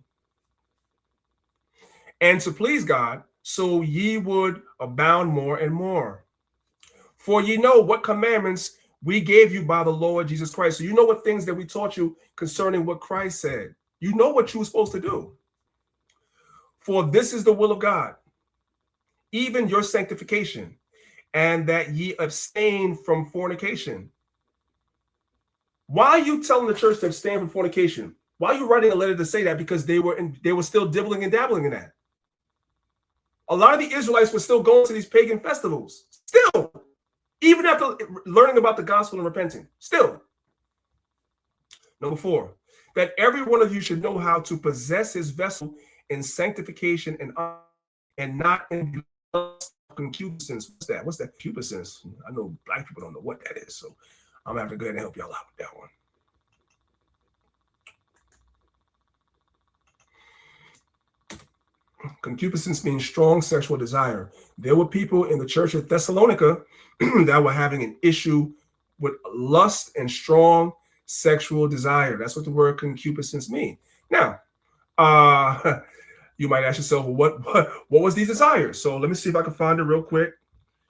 And to please God, so ye would abound more and more. For ye know what commandments we gave you by the Lord Jesus Christ. So you know what things that we taught you concerning what Christ said. You know what you were supposed to do. For this is the will of God, even your sanctification, and that ye abstain from fornication. Why are you telling the church to abstain from fornication? Why are you writing a letter to say that? Because they were still dibbling and dabbling in that. A lot of the Israelites were still going to these pagan festivals. Still. Even after learning about the gospel and repenting. Still. Number 4, that every one of you should know how to possess his vessel in sanctification and not in concupiscence. What's that concupiscence? I know black people don't know what that is, so I'm gonna have to go ahead and help y'all out with that one. Concupiscence means strong sexual desire. There were people in the church at Thessalonica that were having an issue with lust and strong sexual desire. That's what the word concupiscence means. Now, you might ask yourself, well, what was these desires? So let me see if I can find it real quick.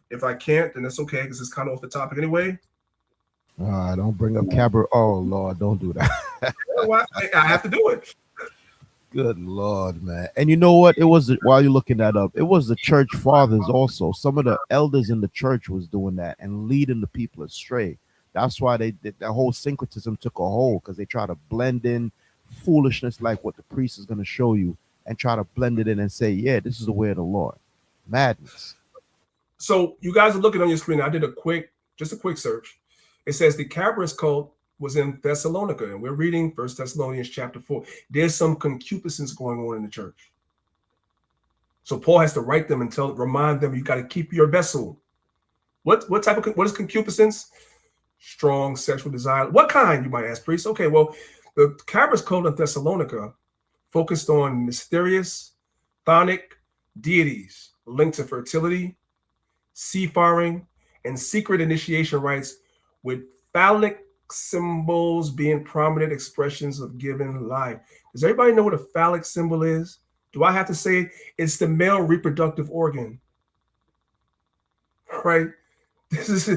If I can't, then that's okay, because it's kind of off the topic anyway. Don't bring up Cabra. Oh, Lord, don't do that. Well, I have to do it. Good Lord, man. And you know what? It was, while you're looking that up, it was the church fathers also. Some of the elders in the church was doing that and leading the people astray. That's why that whole syncretism took a hold, because they try to blend in foolishness like what the priest is going to show you and try to blend it in and say, yeah, this is the way of the Lord. Madness. So you guys are looking on your screen. I did a quick search. It says the Cabras cult was in Thessalonica, and we're reading 1 Thessalonians chapter 4. There's some concupiscence going on in the church. So Paul has to write them and remind them, you got to keep your vessel. What is concupiscence? Strong sexual desire. What kind, you might ask, priest? Okay, well, the Cabras cult in Thessalonica focused on mysterious, chthonic deities linked to fertility, seafaring, and secret initiation rites, with phallic symbols being prominent expressions of given life. Does everybody know what a phallic symbol is? Do I have to say it? It's the male reproductive organ, right? This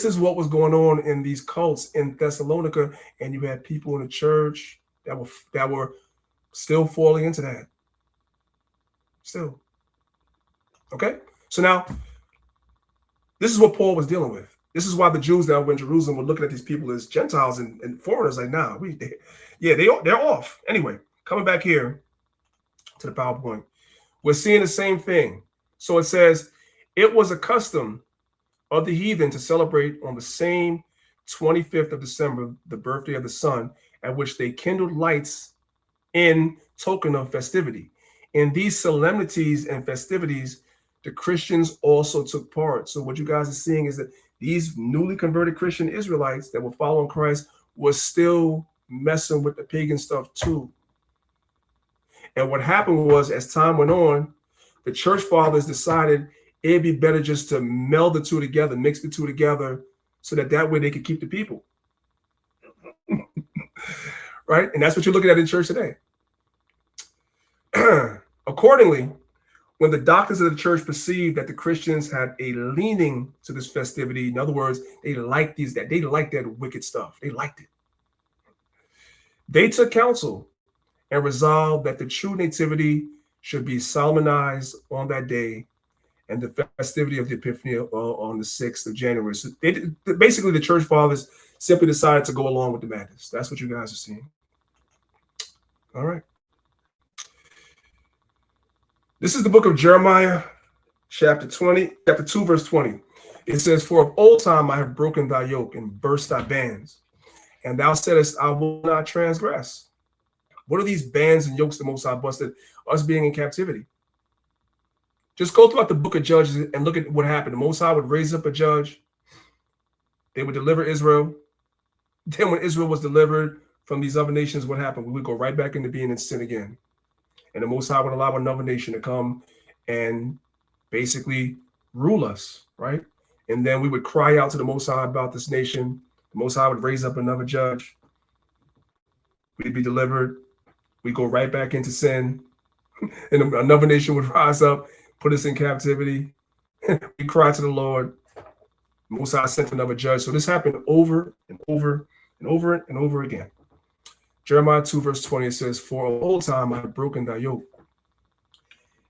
is what was going on in these cults in Thessalonica, and you had people in the church that were still falling into that. Still. Okay? So now, this is what Paul was dealing with. This is why the Jews that were in Jerusalem were looking at these people as Gentiles and foreigners. Like, nah, they're off. Anyway, coming back here to the PowerPoint, we're seeing the same thing. So it says, It was a custom of the heathen to celebrate on the same 25th of December, the birthday of the sun, at which they kindled lights in token of festivity. In these solemnities and festivities, the Christians also took part. So what you guys are seeing is that these newly converted Christian Israelites that were following Christ was still messing with the pagan stuff too. And what happened was, as time went on, the church fathers decided it'd be better just to meld the two together, mix the two together, so that way they could keep the people. Right? And that's what you're looking at in church today. Accordingly, when the doctors of the church perceived that the Christians had a leaning to this festivity, in other words, they liked that wicked stuff. They liked it. They took counsel and resolved that the true nativity should be solemnized on that day, and the festivity of the Epiphany on the 6th of January. So basically, the church fathers simply decided to go along with the madness. That's what you guys are seeing. All right. This is the book of Jeremiah, chapter 2, verse 20. It says, "For of old time I have broken thy yoke and burst thy bands, and thou saidest, I will not transgress." What are these bands and yokes the Most High busted? Us being in captivity. Just go throughout the book of Judges and look at what happened. The Most High would raise up a judge. They would deliver Israel. Then when Israel was delivered from these other nations, what happened? We would go right back into being in sin again. And the Most High would allow another nation to come and basically rule us, right? And then we would cry out to the Most High about this nation. The Most High would raise up another judge. We'd be delivered. We'd go right back into sin. And another nation would rise up, put us in captivity. We cry to the Lord. Most High sent another judge. So this happened over and over and over and over again. Jeremiah 2, verse 20, it says, "For of old time I have broken thy yoke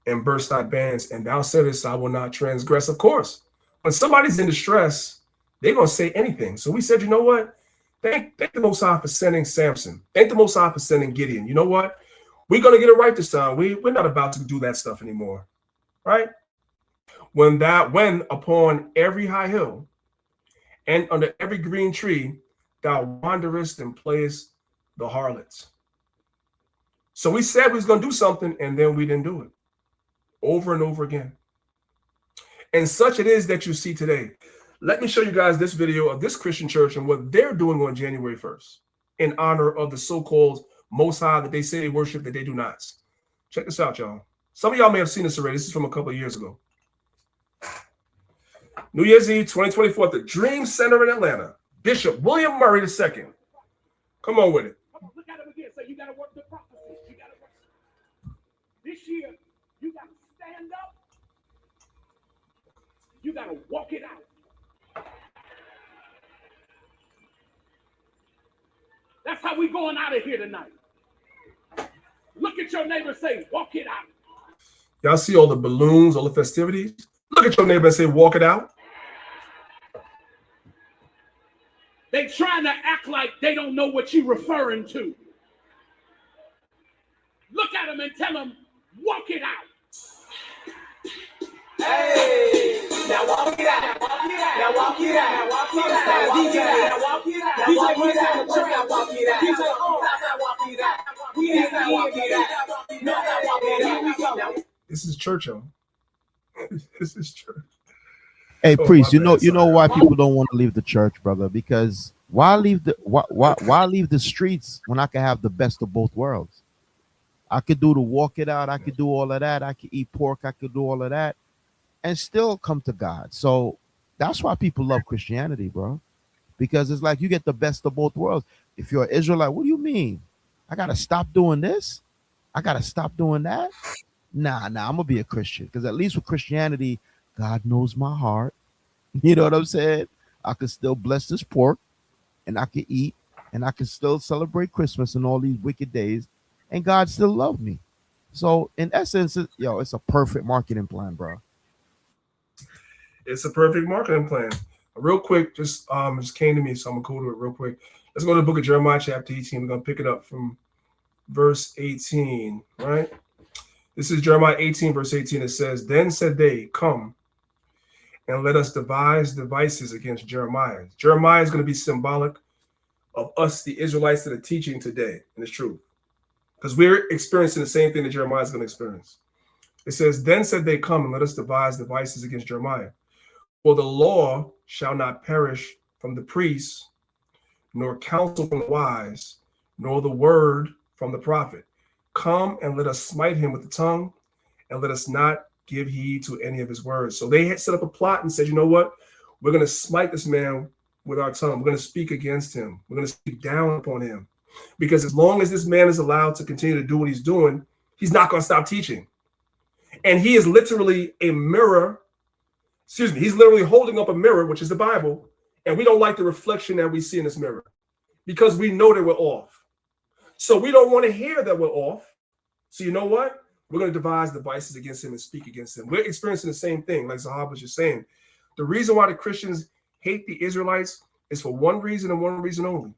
and burst thy bands, and thou saidest, I will not transgress." Of course, when somebody's in distress, they're going to say anything. So we said, you know what? Thank the Most High for sending Samson. Thank the Most High for sending Gideon. You know what? We're going to get it right this time. We're not about to do that stuff anymore, right? When upon every high hill and under every green tree thou wanderest and playest the harlots. So we said we was going to do something, and then we didn't do it. Over and over again. And such it is that you see today. Let me show you guys this video of this Christian church and what they're doing on January 1st in honor of the so-called Most High that they say they worship, that they do not. Check this out, y'all. Some of y'all may have seen this already. This is from a couple of years ago. New Year's Eve 2024 at the Dream Center in Atlanta. Bishop William Murray II. Come on with it. Come on, look at him again. So you got to work the prophecy. You got to work. This year, you got to stand up. You got to walk it out. That's how we going out of here tonight. Look at your neighbor and say, walk it out. Y'all see all the balloons, all the festivities? Look at your neighbor and say, walk it out. They trying to act like they don't know what you're referring to. Look at them and tell them, walk it out. Hey, now walk it out. Now walk it out. Now walk it out. Now walk it out. Now walk it out. Now walk it out. Now walk it out. DJ, walk it out. We ain't gonna walk it out. No, walk it out. Here we go. This is church, y'all. This is church. Hey, priest, you know why people don't want to leave the church, brother? Because why leave the streets when I can have the best of both worlds? I could do the walk it out. I could do all of that. I could eat pork. I could do all of that and still come to God. So that's why people love Christianity, bro, because it's like you get the best of both worlds. If you're an Israelite, what do you mean? I got to stop doing this? I got to stop doing that? Nah, I'm going to be a Christian, because at least with Christianity, God knows my heart. You know what I'm saying? I can still bless this pork, and I can eat, and I can still celebrate Christmas and all these wicked days, and God still love me. So in essence, it's a perfect marketing plan, bro. It's a perfect marketing plan. Real quick, just came to me, so I'm gonna go to it real quick. Let's go to the book of Jeremiah, chapter 18. We're gonna pick it up from verse 18, right? This is Jeremiah 18, verse 18. It says, "Then said they, Come, and let us devise devices against Jeremiah. Jeremiah is going to be symbolic of us, the Israelites that are teaching today in the truth. Because we're experiencing the same thing that Jeremiah is going to experience. It says, then said they, come and let us devise devices against Jeremiah. For the law shall not perish from the priests, nor counsel from the wise, nor the word from the prophet. Come and let us smite him with the tongue, and let us not give heed to any of his words. So they had set up a plot and said, you know what? We're going to smite this man with our tongue. We're going to speak against him. We're going to speak down upon him. Because as long as this man is allowed to continue to do what he's doing, he's not going to stop teaching. And he is literally a mirror. Excuse me. He's literally holding up a mirror, which is the Bible. And we don't like the reflection that we see in this mirror because we know that we're off. So we don't want to hear that we're off. So you know what? We're going to devise devices against him and speak against him. We're experiencing the same thing, like Zahab was just saying. The reason why the Christians hate the Israelites is for one reason and one reason only.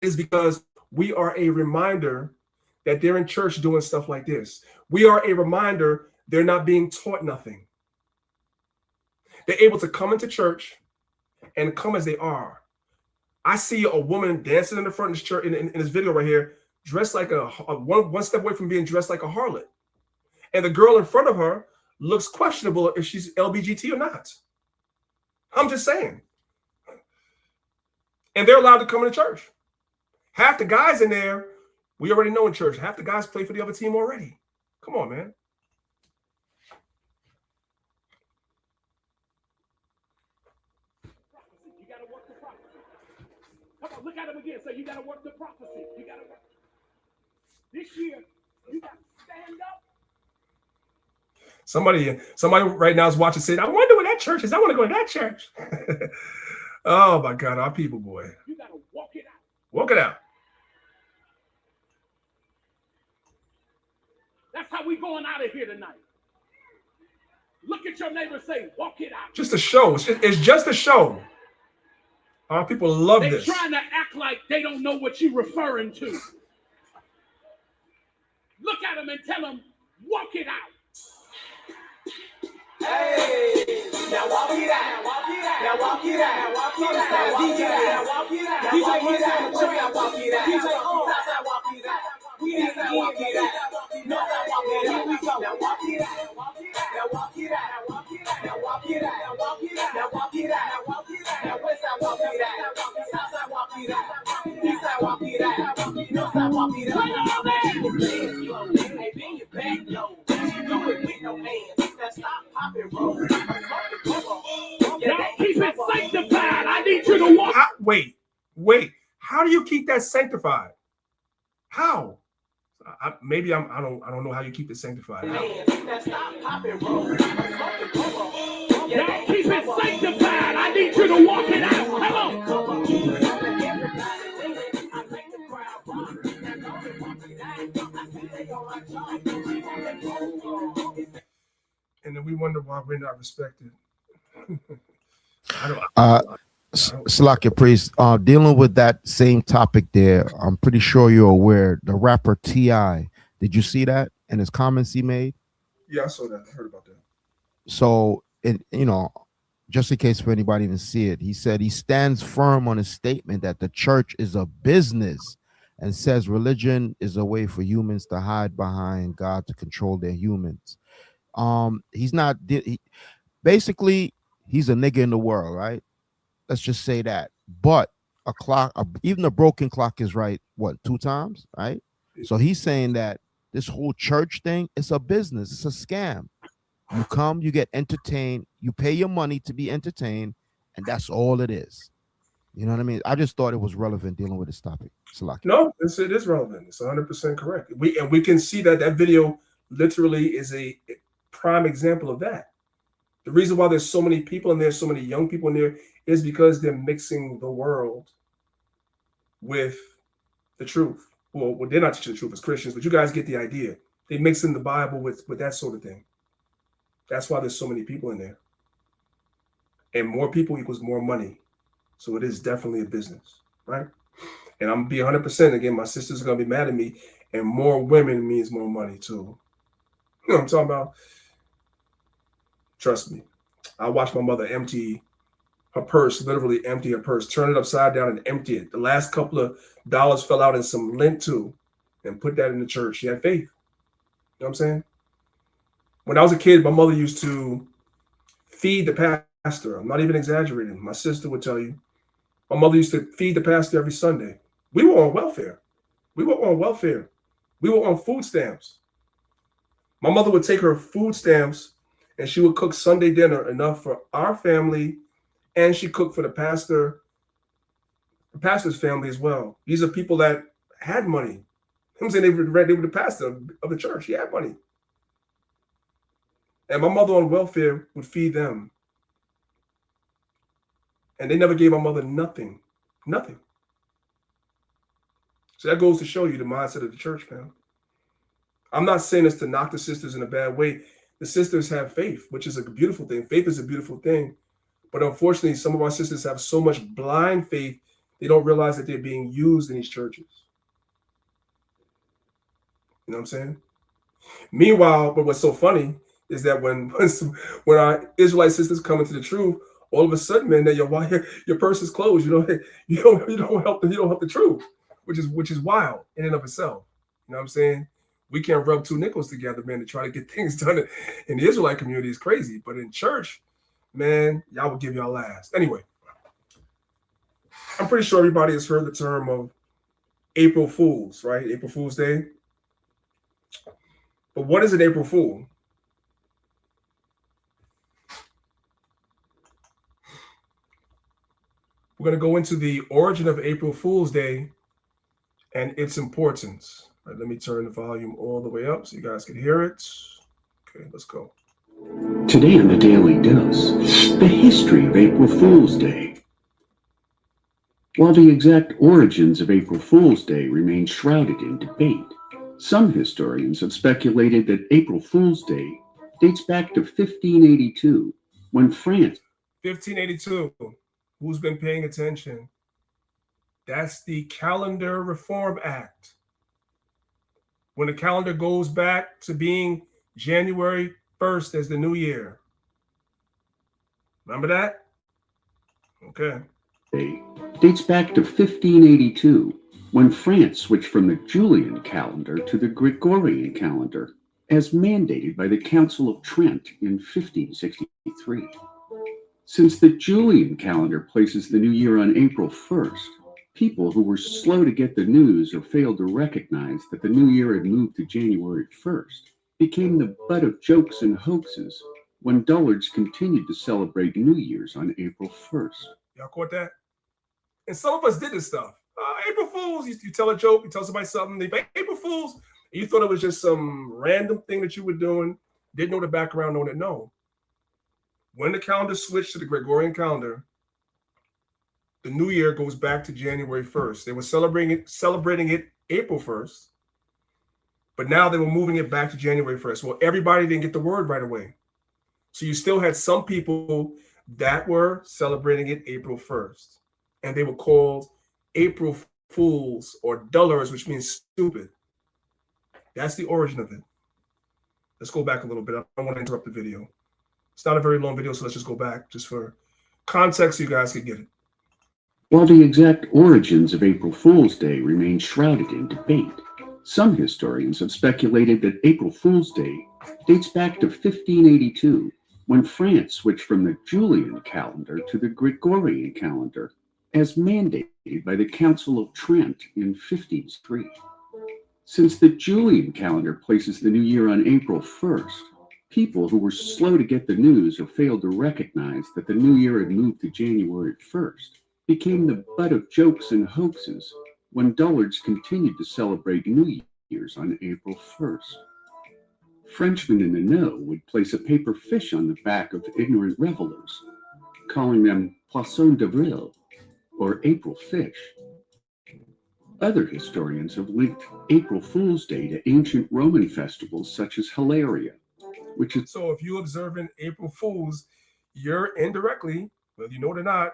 Is because we are a reminder that they're in church doing stuff like this. We are a reminder they're not being taught nothing. They're able to come into church and come as they are. I see a woman dancing in the front of this church in this video right here, dressed like one step away from being dressed like a harlot. And the girl in front of her looks questionable if she's LBGT or not. I'm just saying. And they're allowed to come into church. Half the guys in there, we already know in church. Half the guys play for the other team already. Come on, man. You got to work the prophecy. Come on, look at him again. Say, you got to work the prophecy. You got to work. This year, you got to stand up. Somebody right now is watching saying, I wonder where that church is. I want to go to that church. Oh, my God. Our people, boy. You got to walk it out. Walk it out. That's how we going out of here tonight. Look at your neighbor and say, walk it out. Just a show. It's just a show. Our people love this. They're trying to act like they don't know what you're referring to. Look at them and tell them, walk it out. Hey, now walk it out. Now walk it out. Now walk it out. Now DJ, now walk it out. DJ, walk it out. Now walk it out. DJ, walk it out. We need to walk it out. No, walk it out. Here we go. Now walk it out. Now walk it out. Now walk it out. Now walk it out. Now walk it out. Now walk it out. Now walk it out. Now west side walk it out. South side walk it out. East side walk it out. North side walk it out. Hey, bend your back, yo. Do it with no hands. Now stop popping rolls. Now keep it sanctified. I need you to walk. Wait. How do you keep that sanctified? How? I don't know how you keep it sanctified. Now keep it sanctified. I need you to walk it out. Come on. And then we wonder why we're not respected. Slakia Priest, dealing with that same topic there, I'm pretty sure you're aware, the rapper T.I., did you see that in his comments he made? Yeah, I saw that. I heard about that. So, just in case for anybody didn't see it, he said he stands firm on his statement that the church is a business and says religion is a way for humans to hide behind God to control their humans. Basically, he's a nigga in the world, right? Let's just say that. But even a broken clock is right, 2 times, right? So he's saying that this whole church thing is a business. It's a scam. You come, you get entertained, you pay your money to be entertained, and that's all it is. You know what I mean? I just thought it was relevant dealing with this topic. No, it is relevant. It's 100% correct. We can see that video literally is a prime example of that. The reason why there's so many people in there, so many young people in there, is because they're mixing the world with the truth. Well, they're not teaching the truth as Christians, but you guys get the idea. They mix in the Bible with that sort of thing. That's why there's so many people in there. And more people equals more money. So it is definitely a business, right? And I'm going to be 100%. Again, my sisters are going to be mad at me. And more women means more money too. You know what I'm talking about? Trust me. I watched my mother empty her purse, literally empty her purse, turn it upside down and empty it. The last couple of dollars fell out in some lint too, and put that in the church. She had faith. You know what I'm saying? When I was a kid, my mother used to feed the pastor. I'm not even exaggerating. My sister would tell you. My mother used to feed the pastor every Sunday. We were on welfare. We were on welfare. We were on food stamps. My mother would take her food stamps and she would cook Sunday dinner enough for our family, and she cooked for the pastor's family as well. These are people that had money. I'm saying they were the pastor of the church. He had money. And my mother on welfare would feed them. And they never gave my mother nothing. Nothing. So that goes to show you the mindset of the church, man. I'm not saying this to knock the sisters in a bad way. The sisters have faith, which is a beautiful thing. Faith is a beautiful thing. But unfortunately, some of our sisters have so much blind faith, they don't realize that they're being used in these churches. You know what I'm saying? Meanwhile, but what's so funny is that when our Israelite sisters come into the truth, all of a sudden, man, that your purse is closed. You don't help the truth, which is wild in and of itself. You know what I'm saying? We can't rub two nickels together, man, to try to get things done in the Israelite community is crazy. But in church, man, y'all will give y'all last. Anyway, I'm pretty sure everybody has heard the term of April Fools, right? April Fool's Day. But what is an April Fool? We're going to go into the origin of April Fool's Day and its importance. All right, let me turn the volume all the way up so you guys can hear it. Okay, let's go. Today on the Daily Dose, the history of April Fool's Day. While the exact origins of April Fool's Day remain shrouded in debate, some historians have speculated that April Fool's Day dates back to 1582, when France... 1582. Who's been paying attention? That's the Calendar Reform Act. When the calendar goes back to being January 1st as the new year. Remember that? Okay. Dates back to 1582, when France switched from the Julian calendar to the Gregorian calendar, as mandated by the Council of Trent in 1563. Since the Julian calendar places the new year on April 1st, people who were slow to get the news or failed to recognize that the new year had moved to January 1st became the butt of jokes and hoaxes when dullards continued to celebrate New Year's on April 1st. Y'all caught that? And some of us did this stuff. April Fools, you tell a joke, you tell somebody something, they say April Fools, and you thought it was just some random thing that you were doing, didn't know the background on it. No. When the calendar switched to the Gregorian calendar, the new year goes back to January 1st. They were celebrating it April 1st, but now they were moving it back to January 1st. Well, everybody didn't get the word right away. So you still had some people that were celebrating it April 1st, and they were called April Fools or dullars, which means stupid. That's the origin of it. Let's go back a little bit. I don't want to interrupt the video. It's not a very long video, so let's just go back just for context so you guys can get it. While the exact origins of April Fool's Day remain shrouded in debate, some historians have speculated that April Fool's Day dates back to 1582, when France switched from the Julian calendar to the Gregorian calendar, as mandated by the Council of Trent in 1503. Since the Julian calendar places the new year on April 1st, people who were slow to get the news or failed to recognize that the new year had moved to January 1st became the butt of jokes and hoaxes when dullards continued to celebrate New Year's on April 1st. Frenchmen in the know would place a paper fish on the back of ignorant revelers, calling them Poisson d'Avril, or April fish. Other historians have linked April Fool's Day to ancient Roman festivals such as Hilaria, which is... So if you observing April Fools, you're indirectly, whether you know it or not,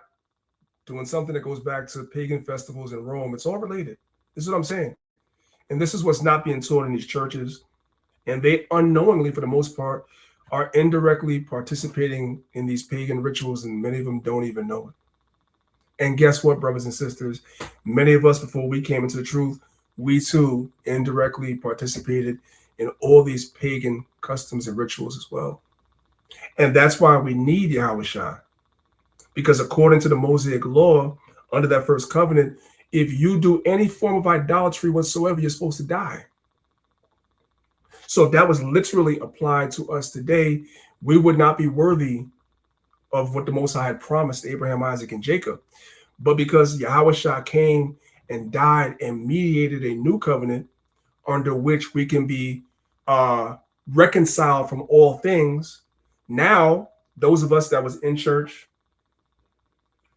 doing something that goes back to pagan festivals in Rome. It's all related. This is what I'm saying. And this is what's not being taught in these churches. And they unknowingly, for the most part, are indirectly participating in these pagan rituals, and many of them don't even know it. And guess what, brothers and sisters? Many of us, before we came into the truth, we too indirectly participated in all these pagan customs and rituals as well. And that's why we need Yahushua. Because according to the Mosaic law, under that first covenant, if you do any form of idolatry whatsoever, you're supposed to die. So if that was literally applied to us today, we would not be worthy of what the Most High had promised Abraham, Isaac, and Jacob. But because Yahushua came and died and mediated a new covenant under which we can be reconciled from all things, now those of us that was in church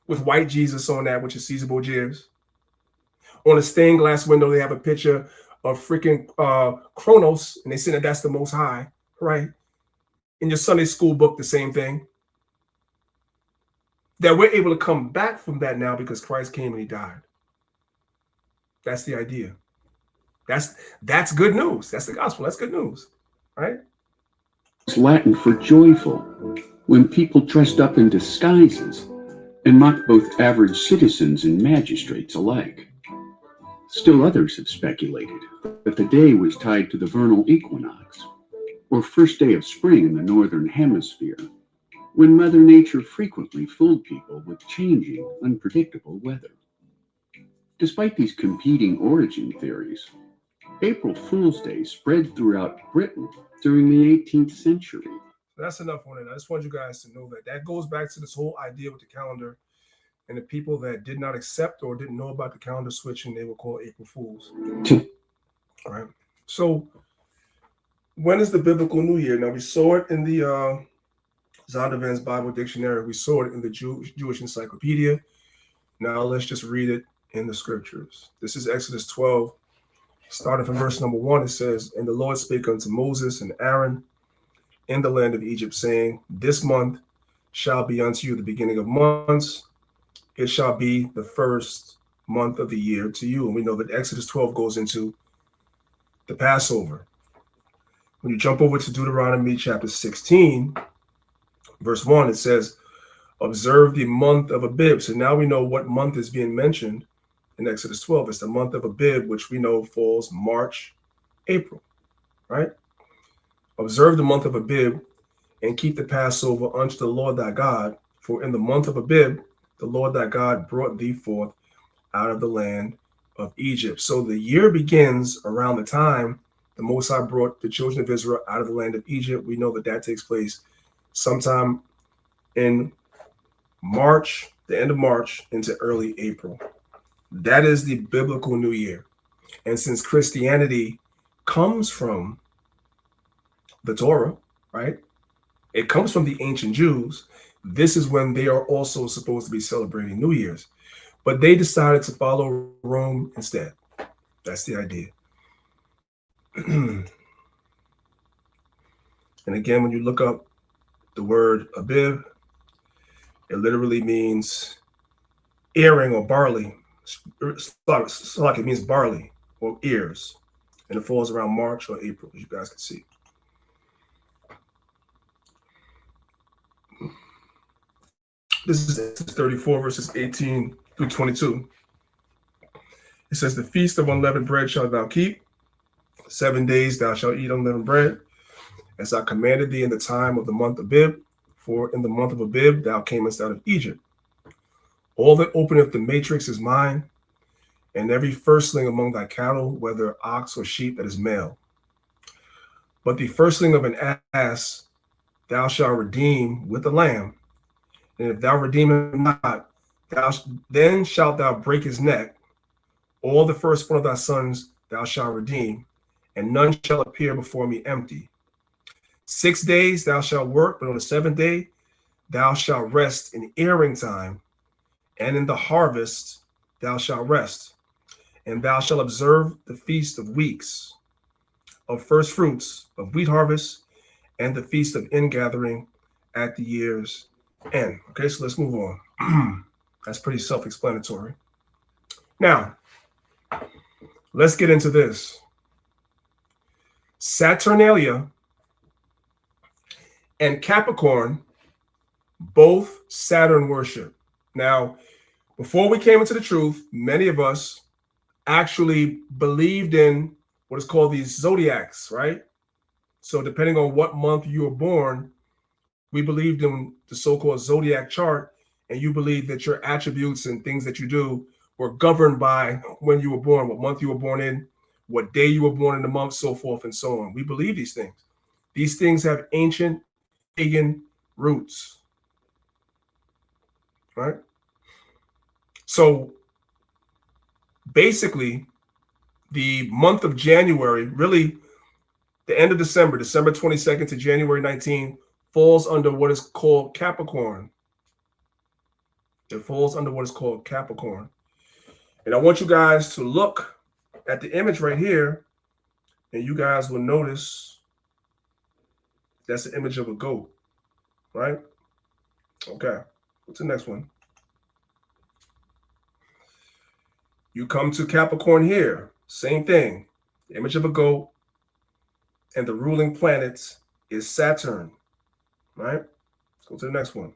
with white Jesus on that, which is Caesar Borgias, on a stained glass window, they have a picture of freaking Kronos, and they say that that's the Most High, right? In your Sunday school book, the same thing. That we're able to come back from that now because Christ came and he died. That's the idea. That's good news. That's the gospel. That's good news, right? It's Latin for joyful, when people dressed up in disguises and mocked both average citizens and magistrates alike. Still others have speculated that the day was tied to the vernal equinox, or first day of spring in the northern hemisphere, when Mother Nature frequently fooled people with changing, unpredictable weather. Despite these competing origin theories, April Fool's Day spread throughout Britain during the 18th century. That's enough on it. I just want you guys to know that that goes back to this whole idea with the calendar and the people that did not accept or didn't know about the calendar switching, they were called April Fools. All right. So when is the biblical New Year? Now, we saw it in the Zondervan's Bible Dictionary. We saw it in the Jewish Encyclopedia. Now let's just read it in the scriptures. This is Exodus 12, starting from verse number 1. It says, "And the Lord spake unto Moses and Aaron in the land of Egypt, saying, This month shall be unto you the beginning of months. It shall be the first month of the year to you." And we know that Exodus 12 goes into the Passover. When you jump over to Deuteronomy chapter 16, verse 1, it says, "Observe the month of Abib." So now we know what month is being mentioned in Exodus 12. It's the month of Abib, which we know falls March, April, right? "Observe the month of Abib and keep the Passover unto the Lord thy God. For in the month of Abib, the Lord thy God brought thee forth out of the land of Egypt." So the year begins around the time the Most High brought the children of Israel out of the land of Egypt. We know that that takes place sometime in March, the end of March into early April. That is the biblical New Year. And since Christianity comes from the Torah, right? It comes from the ancient Jews. This is when they are also supposed to be celebrating New Year's. But they decided to follow Rome instead. That's the idea. And again, when you look up the word Abib, it literally means earring or barley. It's like it means barley or ears. And it falls around March or April, as you guys can see. This is Exodus 34, verses 18 through 22. It says, "The feast of unleavened bread shalt thou keep. 7 days thou shalt eat unleavened bread, as I commanded thee in the time of the month of Abib. For in the month of Abib thou camest out of Egypt. All that openeth the matrix is mine, and every firstling among thy cattle, whether ox or sheep, that is male. But the firstling of an ass thou shalt redeem with the lamb. And if thou redeem him not, then shalt thou break his neck. All the firstborn of thy sons thou shalt redeem, and none shall appear before me empty. 6 days thou shalt work, but on the seventh day thou shalt rest in earing time, and in the harvest thou shalt rest. And thou shalt observe the feast of weeks, of first fruits, of wheat harvest, and the feast of ingathering at the year's end." Okay, so let's move on. That's pretty self-explanatory. Now, let's get into this. Saturnalia and Capricorn, both Saturn worship. Now, before we came into the truth, many of us actually believed in what is called these zodiacs, right? So depending on what month you were born, we believed in the so-called zodiac chart, and you believed that your attributes and things that you do were governed by when you were born, what month you were born in, what day you were born in the month, so forth and so on. We believe these things. These things have ancient pagan roots, right? So basically, the month of January, really the end of December, December 22nd to January 19th, falls under what is called Capricorn. It falls under what is called Capricorn. And I want you guys to look at the image right here, and you guys will notice that's the image of a goat, right? Okay, what's the next one? You come to Capricorn here, same thing, the image of a goat, and the ruling planet is Saturn, right? Let's go to the next one.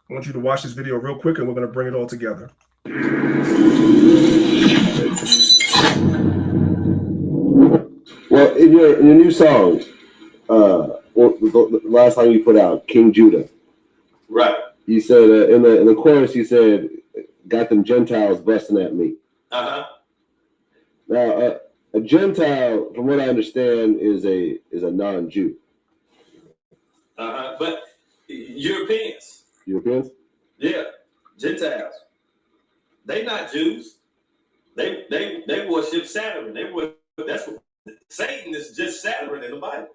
I want you to watch this video real quick, and we're going to bring it all together. Well, in your new song, the last song you put out, King Judah, right? You said in the chorus, you said, "Got them Gentiles busting at me." Now, a Gentile, from what I understand, is a non-Jew. But Europeans. Europeans? Yeah, Gentiles. They not Jews. They worship Saturn. That's what Satan is, just Saturn in the Bible.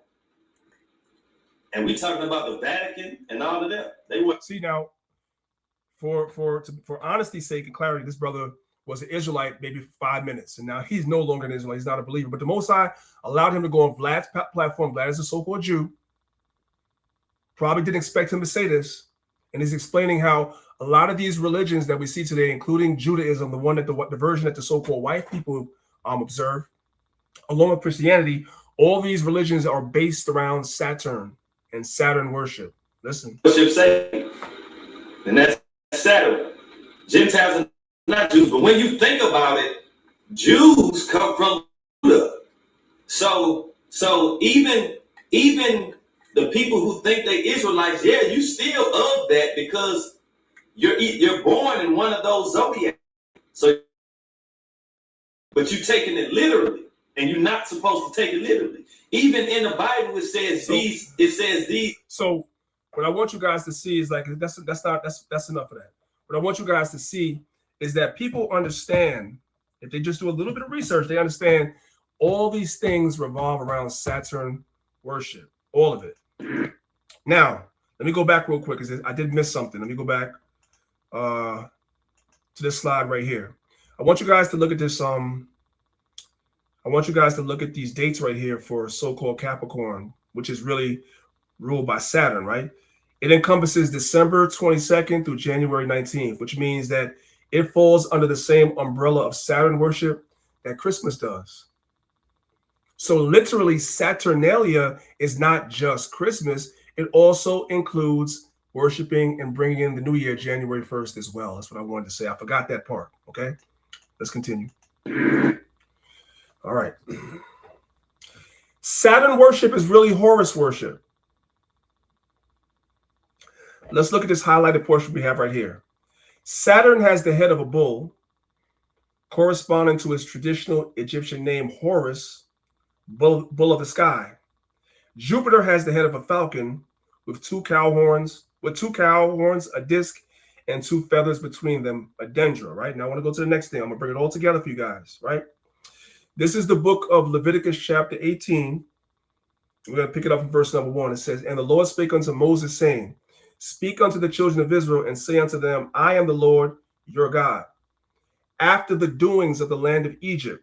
And we talking about the Vatican and all of that. They would see now. For honesty's sake and clarity, this brother was an Israelite maybe for 5 minutes, and now he's no longer an Israelite. He's not a believer. But the Most High allowed him to go on Vlad's platform. Vlad is a so-called Jew. Probably didn't expect him to say this, and he's explaining how a lot of these religions that we see today, including Judaism, the version that the so-called white people observe, along with Christianity, all these religions are based around Saturn and Saturn worship. Listen. Worship Satan, and that's Saturn. Gentiles are not Jews, but when you think about it, Jews come from Judah. So even the people who think they Israelites, yeah, you still of that because you're born in one of those zodiacs. So, but you're taking it literally, and you're not supposed to take it literally. Even in the Bible, it says these. It says these. So, what I want you guys to see is like that's enough of that. What I want you guys to see is that people understand, if they just do a little bit of research, they understand all these things revolve around Saturn worship, all of it. Now, let me go back real quick because I did miss something. Let me go back to this slide right here. I want you guys to look at this. I want you guys to look at these dates right here for so-called Capricorn, which is really ruled by Saturn, right? It encompasses December 22nd through January 19th, which means that it falls under the same umbrella of Saturn worship that Christmas does. So literally, Saturnalia is not just Christmas. It also includes worshiping and bringing in the new year, January 1st as well. That's what I wanted to say. I forgot that part. Okay, let's continue. All right. Saturn worship is really Horus worship. Let's look at this highlighted portion we have right here. Saturn has the head of a bull, corresponding to his traditional Egyptian name Horus, bull of the sky. Jupiter has the head of a falcon with two cow horns, a disc, and two feathers between them, a dendra, right? Now I want to go to the next thing. I'm going to bring it all together for you guys, right? This is the book of Leviticus chapter 18. We're going to pick it up from verse number 1. It says, "And the Lord spake unto Moses, saying, Speak unto the children of Israel, and say unto them, I am the Lord your God. After the doings of the land of Egypt,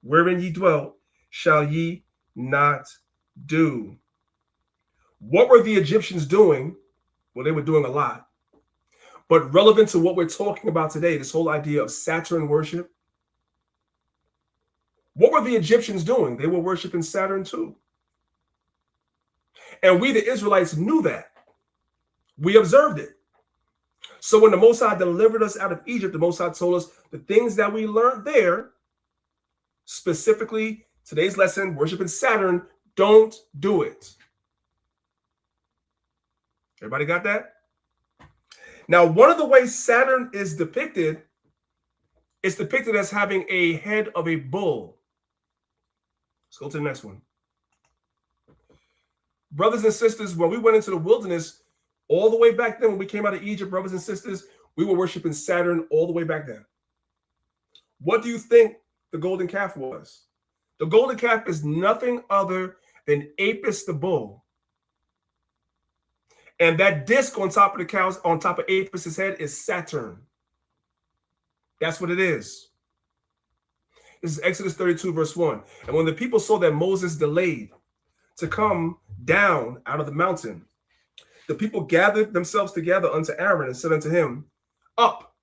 wherein ye dwelt, shall ye not do." What were the Egyptians doing? Well, they were doing a lot. But relevant to what we're talking about today, this whole idea of Saturn worship, what were the Egyptians doing? They were worshiping Saturn too. And we, the Israelites, knew that. We observed it. So when the Most High delivered us out of Egypt, the Most High told us the things that we learned there, specifically today's lesson, worshiping Saturn, don't do it. Everybody got that? Now, one of the ways Saturn is depicted, it's depicted as having a head of a bull. Let's go to the next one. Brothers and sisters, when we went into the wilderness, all the way back then, when we came out of Egypt, brothers and sisters, we were worshiping Saturn all the way back then. What do you think the golden calf was? The golden calf is nothing other than Apis the bull. And that disc on top of the cows, on top of Apis' head, is Saturn. That's what it is. This is Exodus 32, verse 1. And when the people saw that Moses delayed to come down out of the mountain, the people gathered themselves together unto Aaron and said unto him, Up,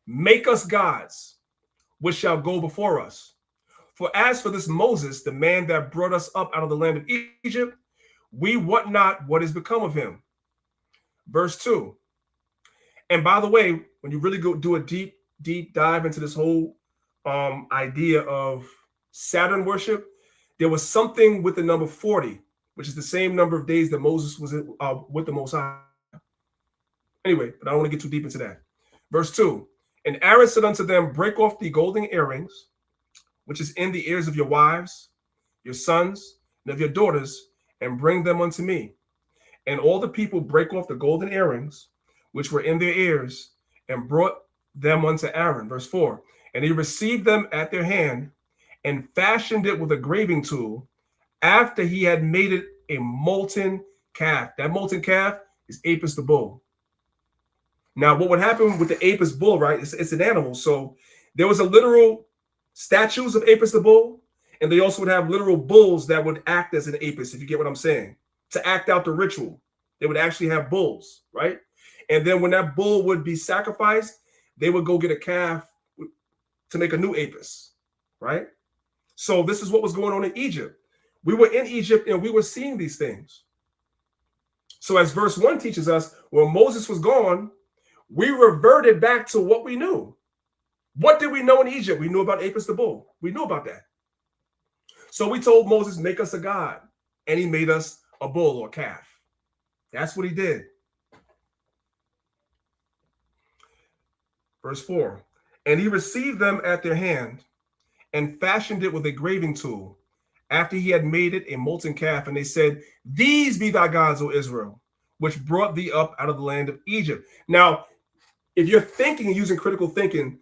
make us gods, which shall go before us. For as for this Moses, the man that brought us up out of the land of Egypt, we wot not what is become of him. Verse 2. And by the way, when you really go do a deep dive into this whole idea of Saturn worship, there was something with the number 40, which is the same number of days that Moses was with the Most High. Anyway, but I don't want to get too deep into that. Verse 2. And Aaron said unto them, Break off the golden earrings, which is in the ears of your wives, your sons, and of your daughters, and bring them unto me. And all the people brake off the golden earrings, which were in their ears, and brought them unto Aaron. Verse 4. And he received them at their hand, and fashioned it with a graving tool, after he had made it a molten calf. That molten calf is Apis the bull. Now, what would happen with the Apis bull, right? It's an animal. So there was a literal statues of Apis the bull, and they also would have literal bulls that would act as an Apis, if you get what I'm saying, to act out the ritual. They would actually have bulls, right? And then when that bull would be sacrificed, they would go get a calf to make a new Apis, right? So this is what was going on in Egypt. We were in Egypt and we were seeing these things. So as verse 1 teaches us, when Moses was gone, we reverted back to what we knew. What did we know in Egypt? We knew about Apis the bull. We knew about that. So we told Moses, make us a god. And he made us a bull or a calf. That's what he did. Verse 4. And he received them at their hand and fashioned it with a graving tool, after he had made it a molten calf. And they said, These be thy gods, O Israel, which brought thee up out of the land of Egypt. Now, if you're thinking and using critical thinking,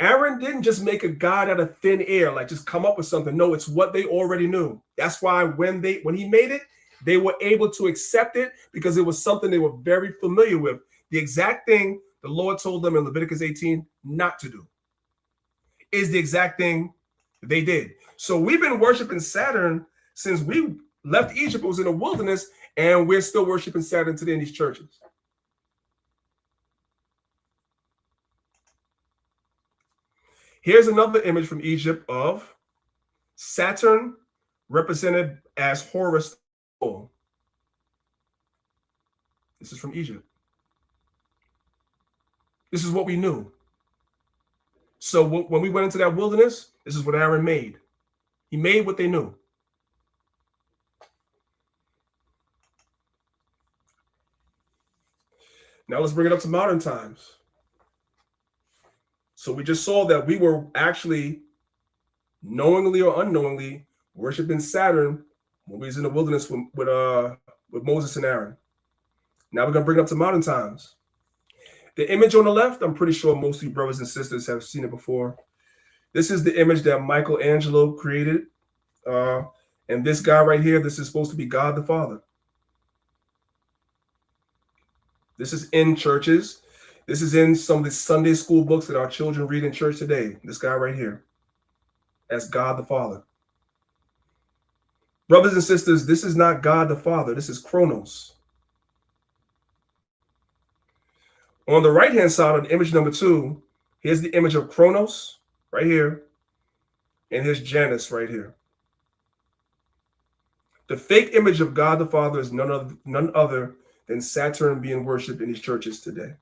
Aaron didn't just make a god out of thin air, like just come up with something. No, it's what they already knew. That's why when he made it, they were able to accept it because it was something they were very familiar with. The exact thing the Lord told them in Leviticus 18 not to do is the exact thing they did. So we've been worshiping Saturn since we left Egypt. It was in the wilderness, and we're still worshiping Saturn today in these churches. Here's another image from Egypt of Saturn represented as Horus. This is from Egypt. This is what we knew. So when we went into that wilderness, this is what Aaron made. He made what they knew. Now let's bring it up to modern times. So we just saw that we were actually knowingly or unknowingly worshiping Saturn when we was in the wilderness with Moses and Aaron. Now we're going to bring it up to modern times. The image on the left, I'm pretty sure most of you brothers and sisters have seen it before. This is the image that Michelangelo created. And this guy right here, this is supposed to be God the Father. This is in churches. This is in some of the Sunday school books that our children read in church today. This guy right here. That's God the Father. Brothers and sisters, this is not God the Father. This is Kronos. On the right-hand side of image number 2, here's the image of Kronos right here. And here's Janus right here. The fake image of God the Father is none other than Saturn being worshipped in these churches today.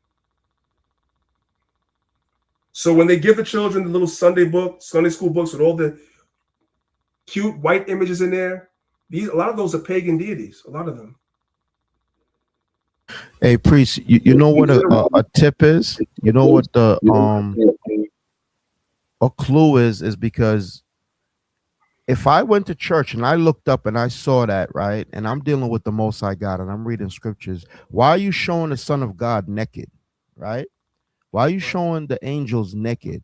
So when they give the children the little Sunday school books with all the cute white images in there, a lot of those are pagan deities. A lot of them. Hey, priest, you know what a tip is? You know what the a clue is because if I went to church and I looked up and I saw that, right, and I'm dealing with the Most High God and I'm reading scriptures, why are you showing the Son of God naked, right? Why are you showing the angels naked?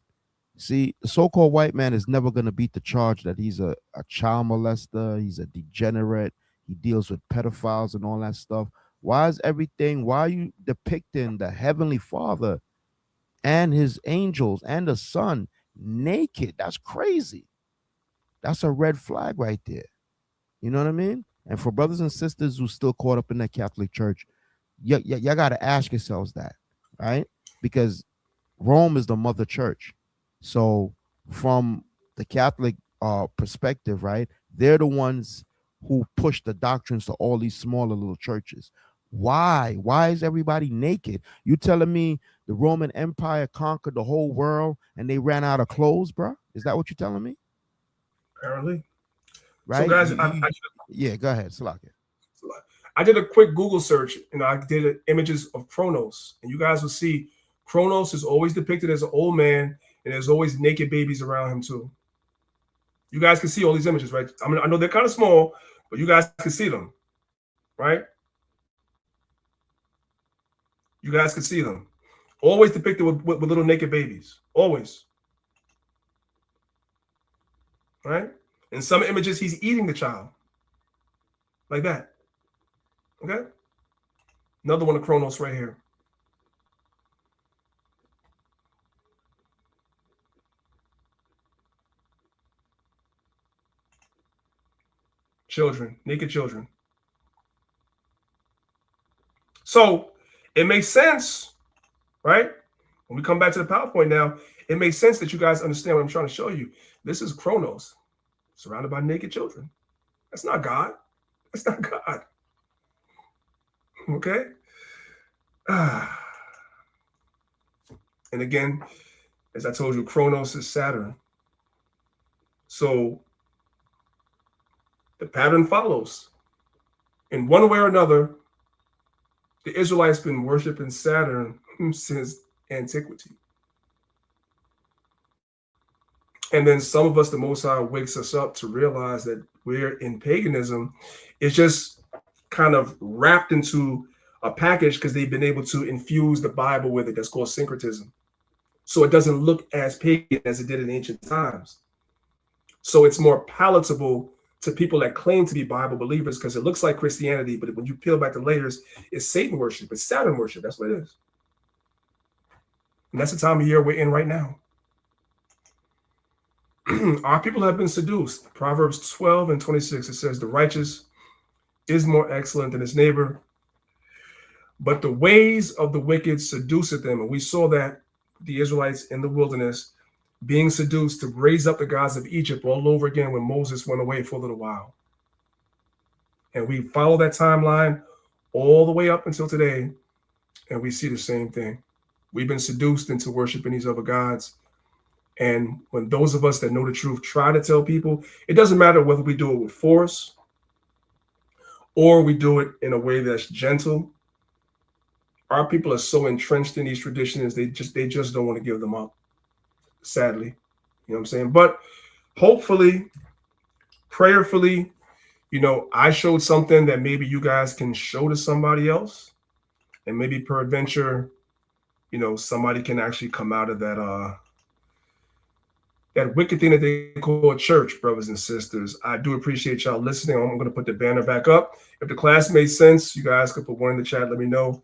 See, the so-called white man is never going to beat the charge that he's a child molester, he's a degenerate, he deals with pedophiles and all that stuff. Why are you depicting the Heavenly Father and his angels and the Son naked? That's crazy. That's a red flag right there. You know what I mean? And for brothers and sisters who still caught up in that Catholic Church, you got to ask yourselves that, right? Because Rome is the mother church. So from the Catholic perspective, right, they're the ones who push the doctrines to all these smaller little churches. Why? Why is everybody naked? You telling me the Roman Empire conquered the whole world and they ran out of clothes, bro? Is that what you're telling me? Apparently. Right? So guys, yeah, go ahead, Salaka. I did a quick Google search and I did images of Kronos, and you guys will see Kronos is always depicted as an old man, and there's always naked babies around him too. You guys can see all these images, right? I mean, I know they're kind of small, but you guys can see them, right? You guys can see them. Always depicted with little naked babies. Always. Right? In some images, he's eating the child. Like that. Okay? Another one of Kronos right here. Children, naked children. So it makes sense, right? When we come back to the PowerPoint now, it makes sense that you guys understand what I'm trying to show you. This is Kronos, surrounded by naked children. That's not God. That's not God. Okay? And again, as I told you, Kronos is Saturn. So the pattern follows. In one way or another, the Israelites been worshiping Saturn since antiquity. And then some of us, the Most High wakes us up to realize that we're in paganism. It's just kind of wrapped into a package because they've been able to infuse the Bible with it. That's called syncretism. So it doesn't look as pagan as it did in ancient times. So it's more palatable to people that claim to be Bible believers because it looks like Christianity, but when you peel back the layers, it's Satan worship, it's Saturn worship. That's what it is. And that's the time of year we're in right now. Our people have been seduced. Proverbs 12 and 26, it says, the righteous is more excellent than his neighbor, but the ways of the wicked seduceth them. And we saw that the Israelites in the wilderness being seduced to raise up the gods of Egypt all over again when Moses went away for a little while. And we follow that timeline all the way up until today, and we see the same thing. We've been seduced into worshiping these other gods. And when those of us that know the truth try to tell people, it doesn't matter whether we do it with force or we do it in a way that's gentle. Our people are so entrenched in these traditions, they just don't want to give them up, sadly. You know what I'm saying? But hopefully, prayerfully, I showed something that maybe you guys can show to somebody else. And maybe peradventure, somebody can actually come out of that wicked thing that they call church, brothers and sisters. I do appreciate y'all listening. I'm going to put the banner back up. If the class made sense, you guys could put one in the chat. Let me know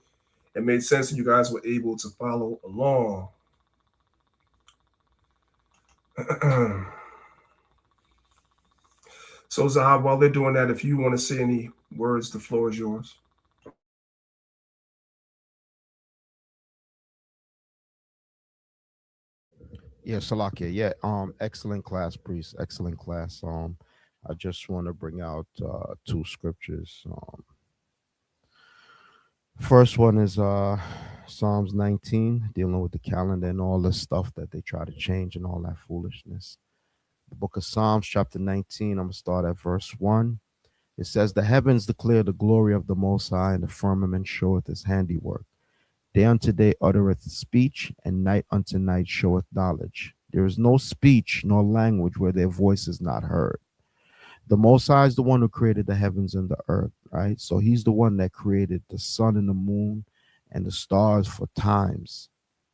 it made sense and you guys were able to follow along. So Zahab, while they're doing that, if you want to say any words, the floor is yours. Yeah, Salakia. Yeah, excellent class, priest. Excellent class. I just want to bring out two scriptures. First one is Psalms 19, dealing with the calendar and all this stuff that they try to change and all that foolishness. The book of Psalms, chapter 19, I'm going to start at verse 1. It says, "The heavens declare the glory of the Most High, and the firmament showeth his handiwork. Day unto day uttereth speech, and night unto night showeth knowledge. There is no speech nor language where their voice is not heard." The Most High is the one who created the heavens and the earth, right? So he's the one that created the sun and the moon and the stars for times,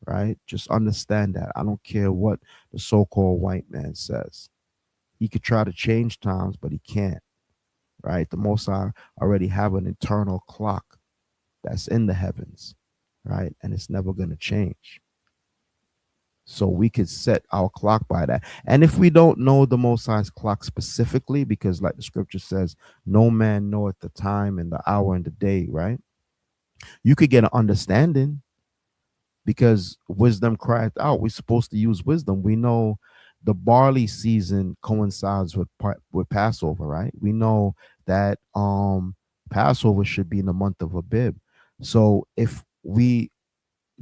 right? Just understand that. I don't care what the so-called white man says. He could try to change times, but he can't, right? The Most High already have an eternal clock that's in the heavens, right? And it's never going to change. So we could set our clock by that. And if we don't know the Most High's clock specifically, because like the scripture says, no man knoweth the time and the hour and the day, right? You could get an understanding because wisdom crieth out. We're supposed to use wisdom. We know the barley season coincides with Passover, right? We know that Passover should be in the month of Abib. So if we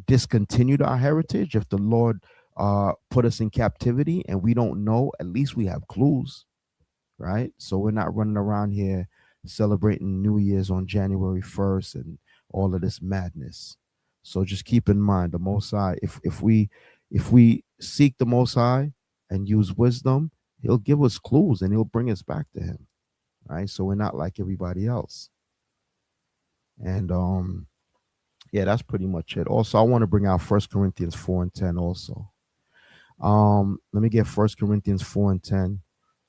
discontinued our heritage, if the Lord put us in captivity and we don't know, at least we have clues, right? So we're not running around here celebrating New Year's on January 1st and all of this madness. So just keep in mind the Most High, if we seek the Most High and use wisdom, he'll give us clues and he'll bring us back to him, right? So we're not like everybody else. And yeah, that's pretty much it. Also, I want to bring out 1 Corinthians 4 and 10 also. Let me get 1 Corinthians 4 and 10.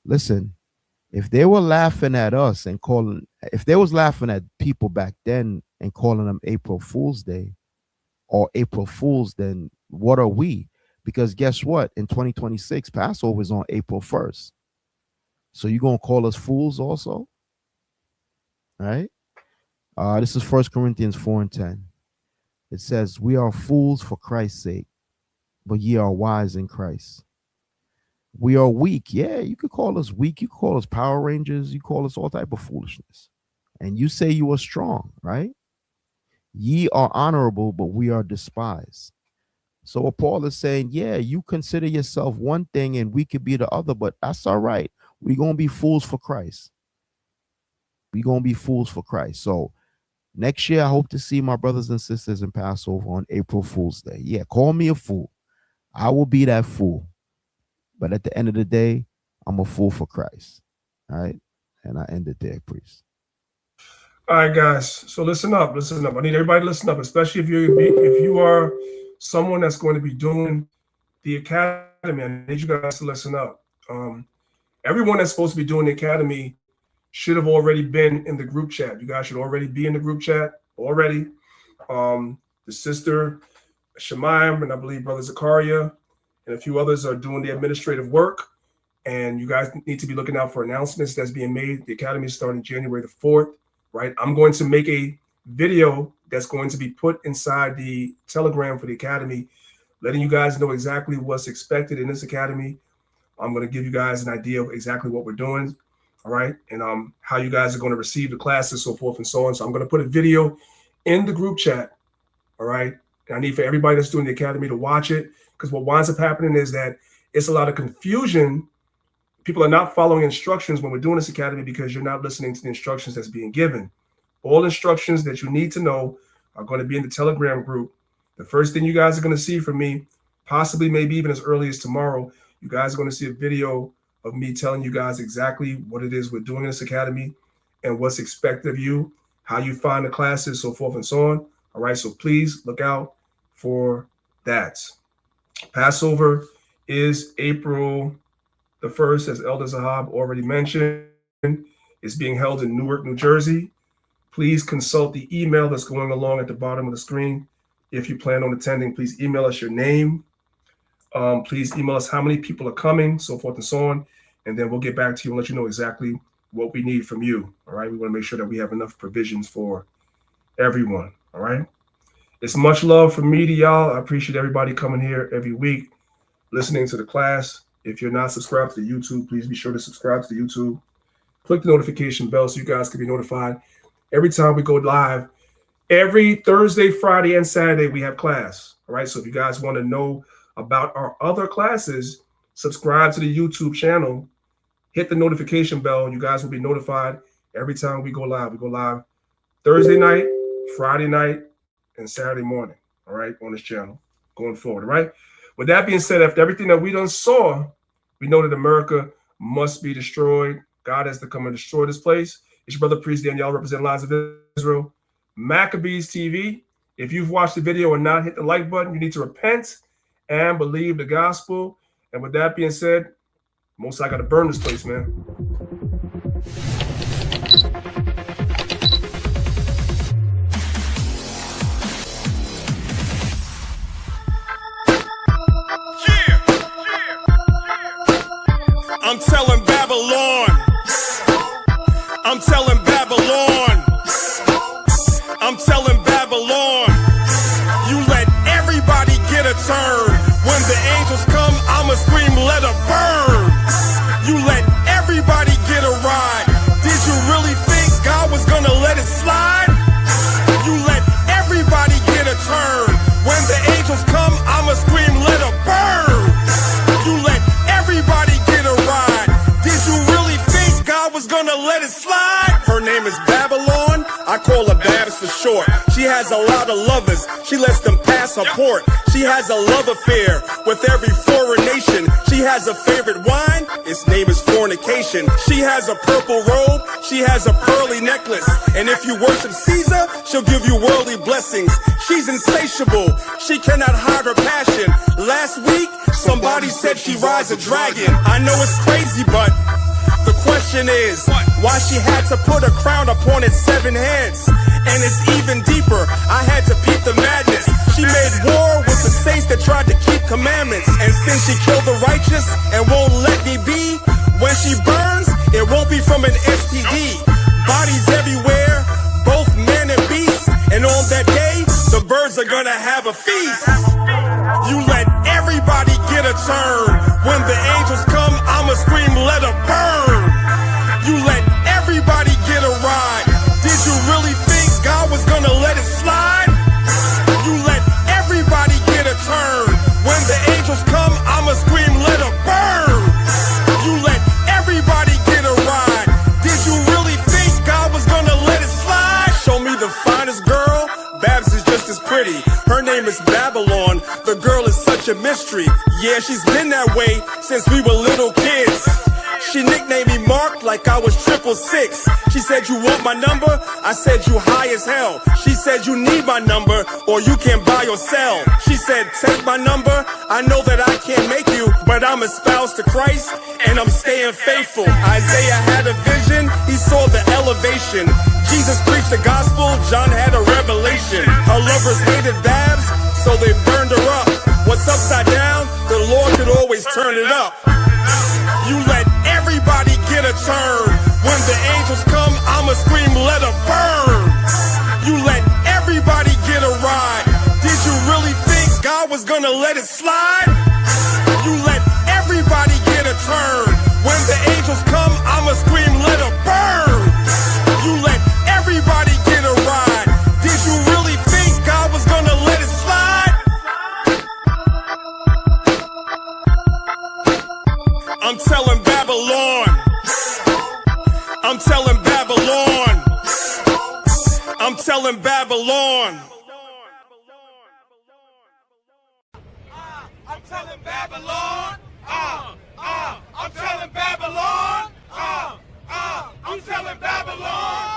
Listen, if they were laughing at us and if they was laughing at people back then and calling them April Fool's Day or April Fools, then what are we? Because guess what? In 2026, Passover is on April 1st. So you're going to call us fools also? All right? This is 1 Corinthians 4 and 10. It says, "We are fools for Christ's sake, but ye are wise in Christ. We are weak." Yeah, you could call us weak. You could call us Power Rangers. You call us all type of foolishness. And you say you are strong, right? "Ye are honorable, but we are despised." So what Paul is saying, yeah, you consider yourself one thing and we could be the other, but that's all right. We're going to be fools for Christ. We're going to be fools for Christ. So next year, I hope to see my brothers and sisters in Passover on April Fool's Day. Yeah, call me a fool. I will be that fool. But at the end of the day, I'm a fool for Christ. All right? And I end it there, priest. All right, guys. So listen up. Listen up. I need everybody to listen up, especially if you are someone that's going to be doing the academy. I need you guys to listen up. Everyone that's supposed to be doing the academy should have already been in the group chat. You guys should already be in the group chat already. The sister Shemaim and I believe Brother Zakaria and a few others are doing the administrative work. And you guys need to be looking out for announcements that's being made. The academy is starting January the 4th, right? I'm going to make a video that's going to be put inside the Telegram for the academy, letting you guys know exactly what's expected in this academy. I'm going to give you guys an idea of exactly what we're doing, all right? And how you guys are going to receive the classes, so forth and so on. So I'm going to put a video in the group chat, all right? And I need for everybody that's doing the academy to watch it, because what winds up happening is that it's a lot of confusion. People are not following instructions when we're doing this academy because you're not listening to the instructions that's being given. All instructions that you need to know are going to be in the Telegram group. The first thing you guys are going to see from me, possibly maybe even as early as tomorrow, you guys are going to see a video of me telling you guys exactly what it is we're doing in this academy and what's expected of you, how you find the classes, so forth and so on. All right, so please look out for that. Passover is April the 1st, as Elder Zahab already mentioned. Is being held in Newark, New Jersey. Please consult the email that's going along at the bottom of the screen. If you plan on attending, please email us your name. Please email us how many people are coming, so forth and so on. And then we'll get back to you and let you know exactly what we need from you. All right. We want to make sure that we have enough provisions for everyone. All right. It's much love from me to y'all. I appreciate everybody coming here every week, listening to the class. If you're not subscribed to the YouTube, please be sure to subscribe to the YouTube. Click the notification bell so you guys can be notified every time we go live. Every Thursday, Friday, and Saturday, we have class. All right. So if you guys want to know about our other classes, subscribe to the YouTube channel, hit the notification bell. You guys will be notified every time we go live. We go live Thursday night, Friday night, and Saturday morning. All right. On this channel going forward. All right. With that being said, after everything that we done saw, we know that America must be destroyed. God has to come and destroy this place. It's your brother Priest Daniel, representing Lives of Israel. Maccabees TV. If you've watched the video and not hit the like button, you need to repent and believe the gospel. And with that being said, most I got to burn this place, man. I'm telling Babylon. I'm telling Babylon. I'm telling Babylon. You let everybody get a turn. When the angels come, I'ma scream, let her burn. You let everybody get a ride. Did you really think God was gonna let it slide? You let everybody get a turn. When the angels come, I'ma scream, let her burn. You let everybody get a ride. Did you really think God was gonna let it slide? Her name is Babylon. I call her Babs for short. She has a lot of lovers. She lets them pass her port. She has a love affair with every foreign nation. She has a favorite wine. Its name is fornication. She has a purple robe. She has a pearly necklace. And if you worship Caesar, she'll give you worldly blessings. She's insatiable. She cannot hide her passion. Last week, somebody said she rides a dragon. I know it's crazy, but the question is, why she had to put a crown upon its 7 heads? And it's even deeper, I had to peep the madness. She made war with the saints that tried to keep commandments. And since she killed the righteous and won't let me be, when she burns, it won't be from an STD. Bodies everywhere, both man and beast. And on that day, the birds are gonna have a feast. You let everybody get a turn. When the angels come, I'ma scream, let her burn. You let everybody get a ride. Did you really think God was gonna let it slide? You let everybody get a turn. When the angels come, I'ma scream, let her burn. You let everybody get a ride. Did you really think God was gonna let it slide? Show me the finest girl. Babs is just as pretty. Her name is Babylon. The girl is such a mystery. Yeah, she's been that way since we were little kids. She nicknamed me Mark like I was 666. She said, you want my number? I said, you high as hell. She said, you need my number or you can buy or sell. She said, take my number. I know that I can't make you, but I'm espoused to Christ and I'm staying faithful. Isaiah had a vision. He saw the elevation. Jesus preached the gospel. John had a revelation. Her lovers hated Babs, so they burned her up. What's upside down, the Lord could always turn it up. You let everybody get a turn. When the angels come, I'ma scream, let her burn. You let everybody get a ride. Did you really think God was gonna let it slide? You let everybody get a turn. When the angels come, I'ma scream, let her burn. You let everybody get a ride. Did you really think God was gonna let it slide? I'm telling Babylon. I'm telling Babylon. I'm telling Babylon. I'm telling Babylon. I'm telling Babylon. I'm telling Babylon.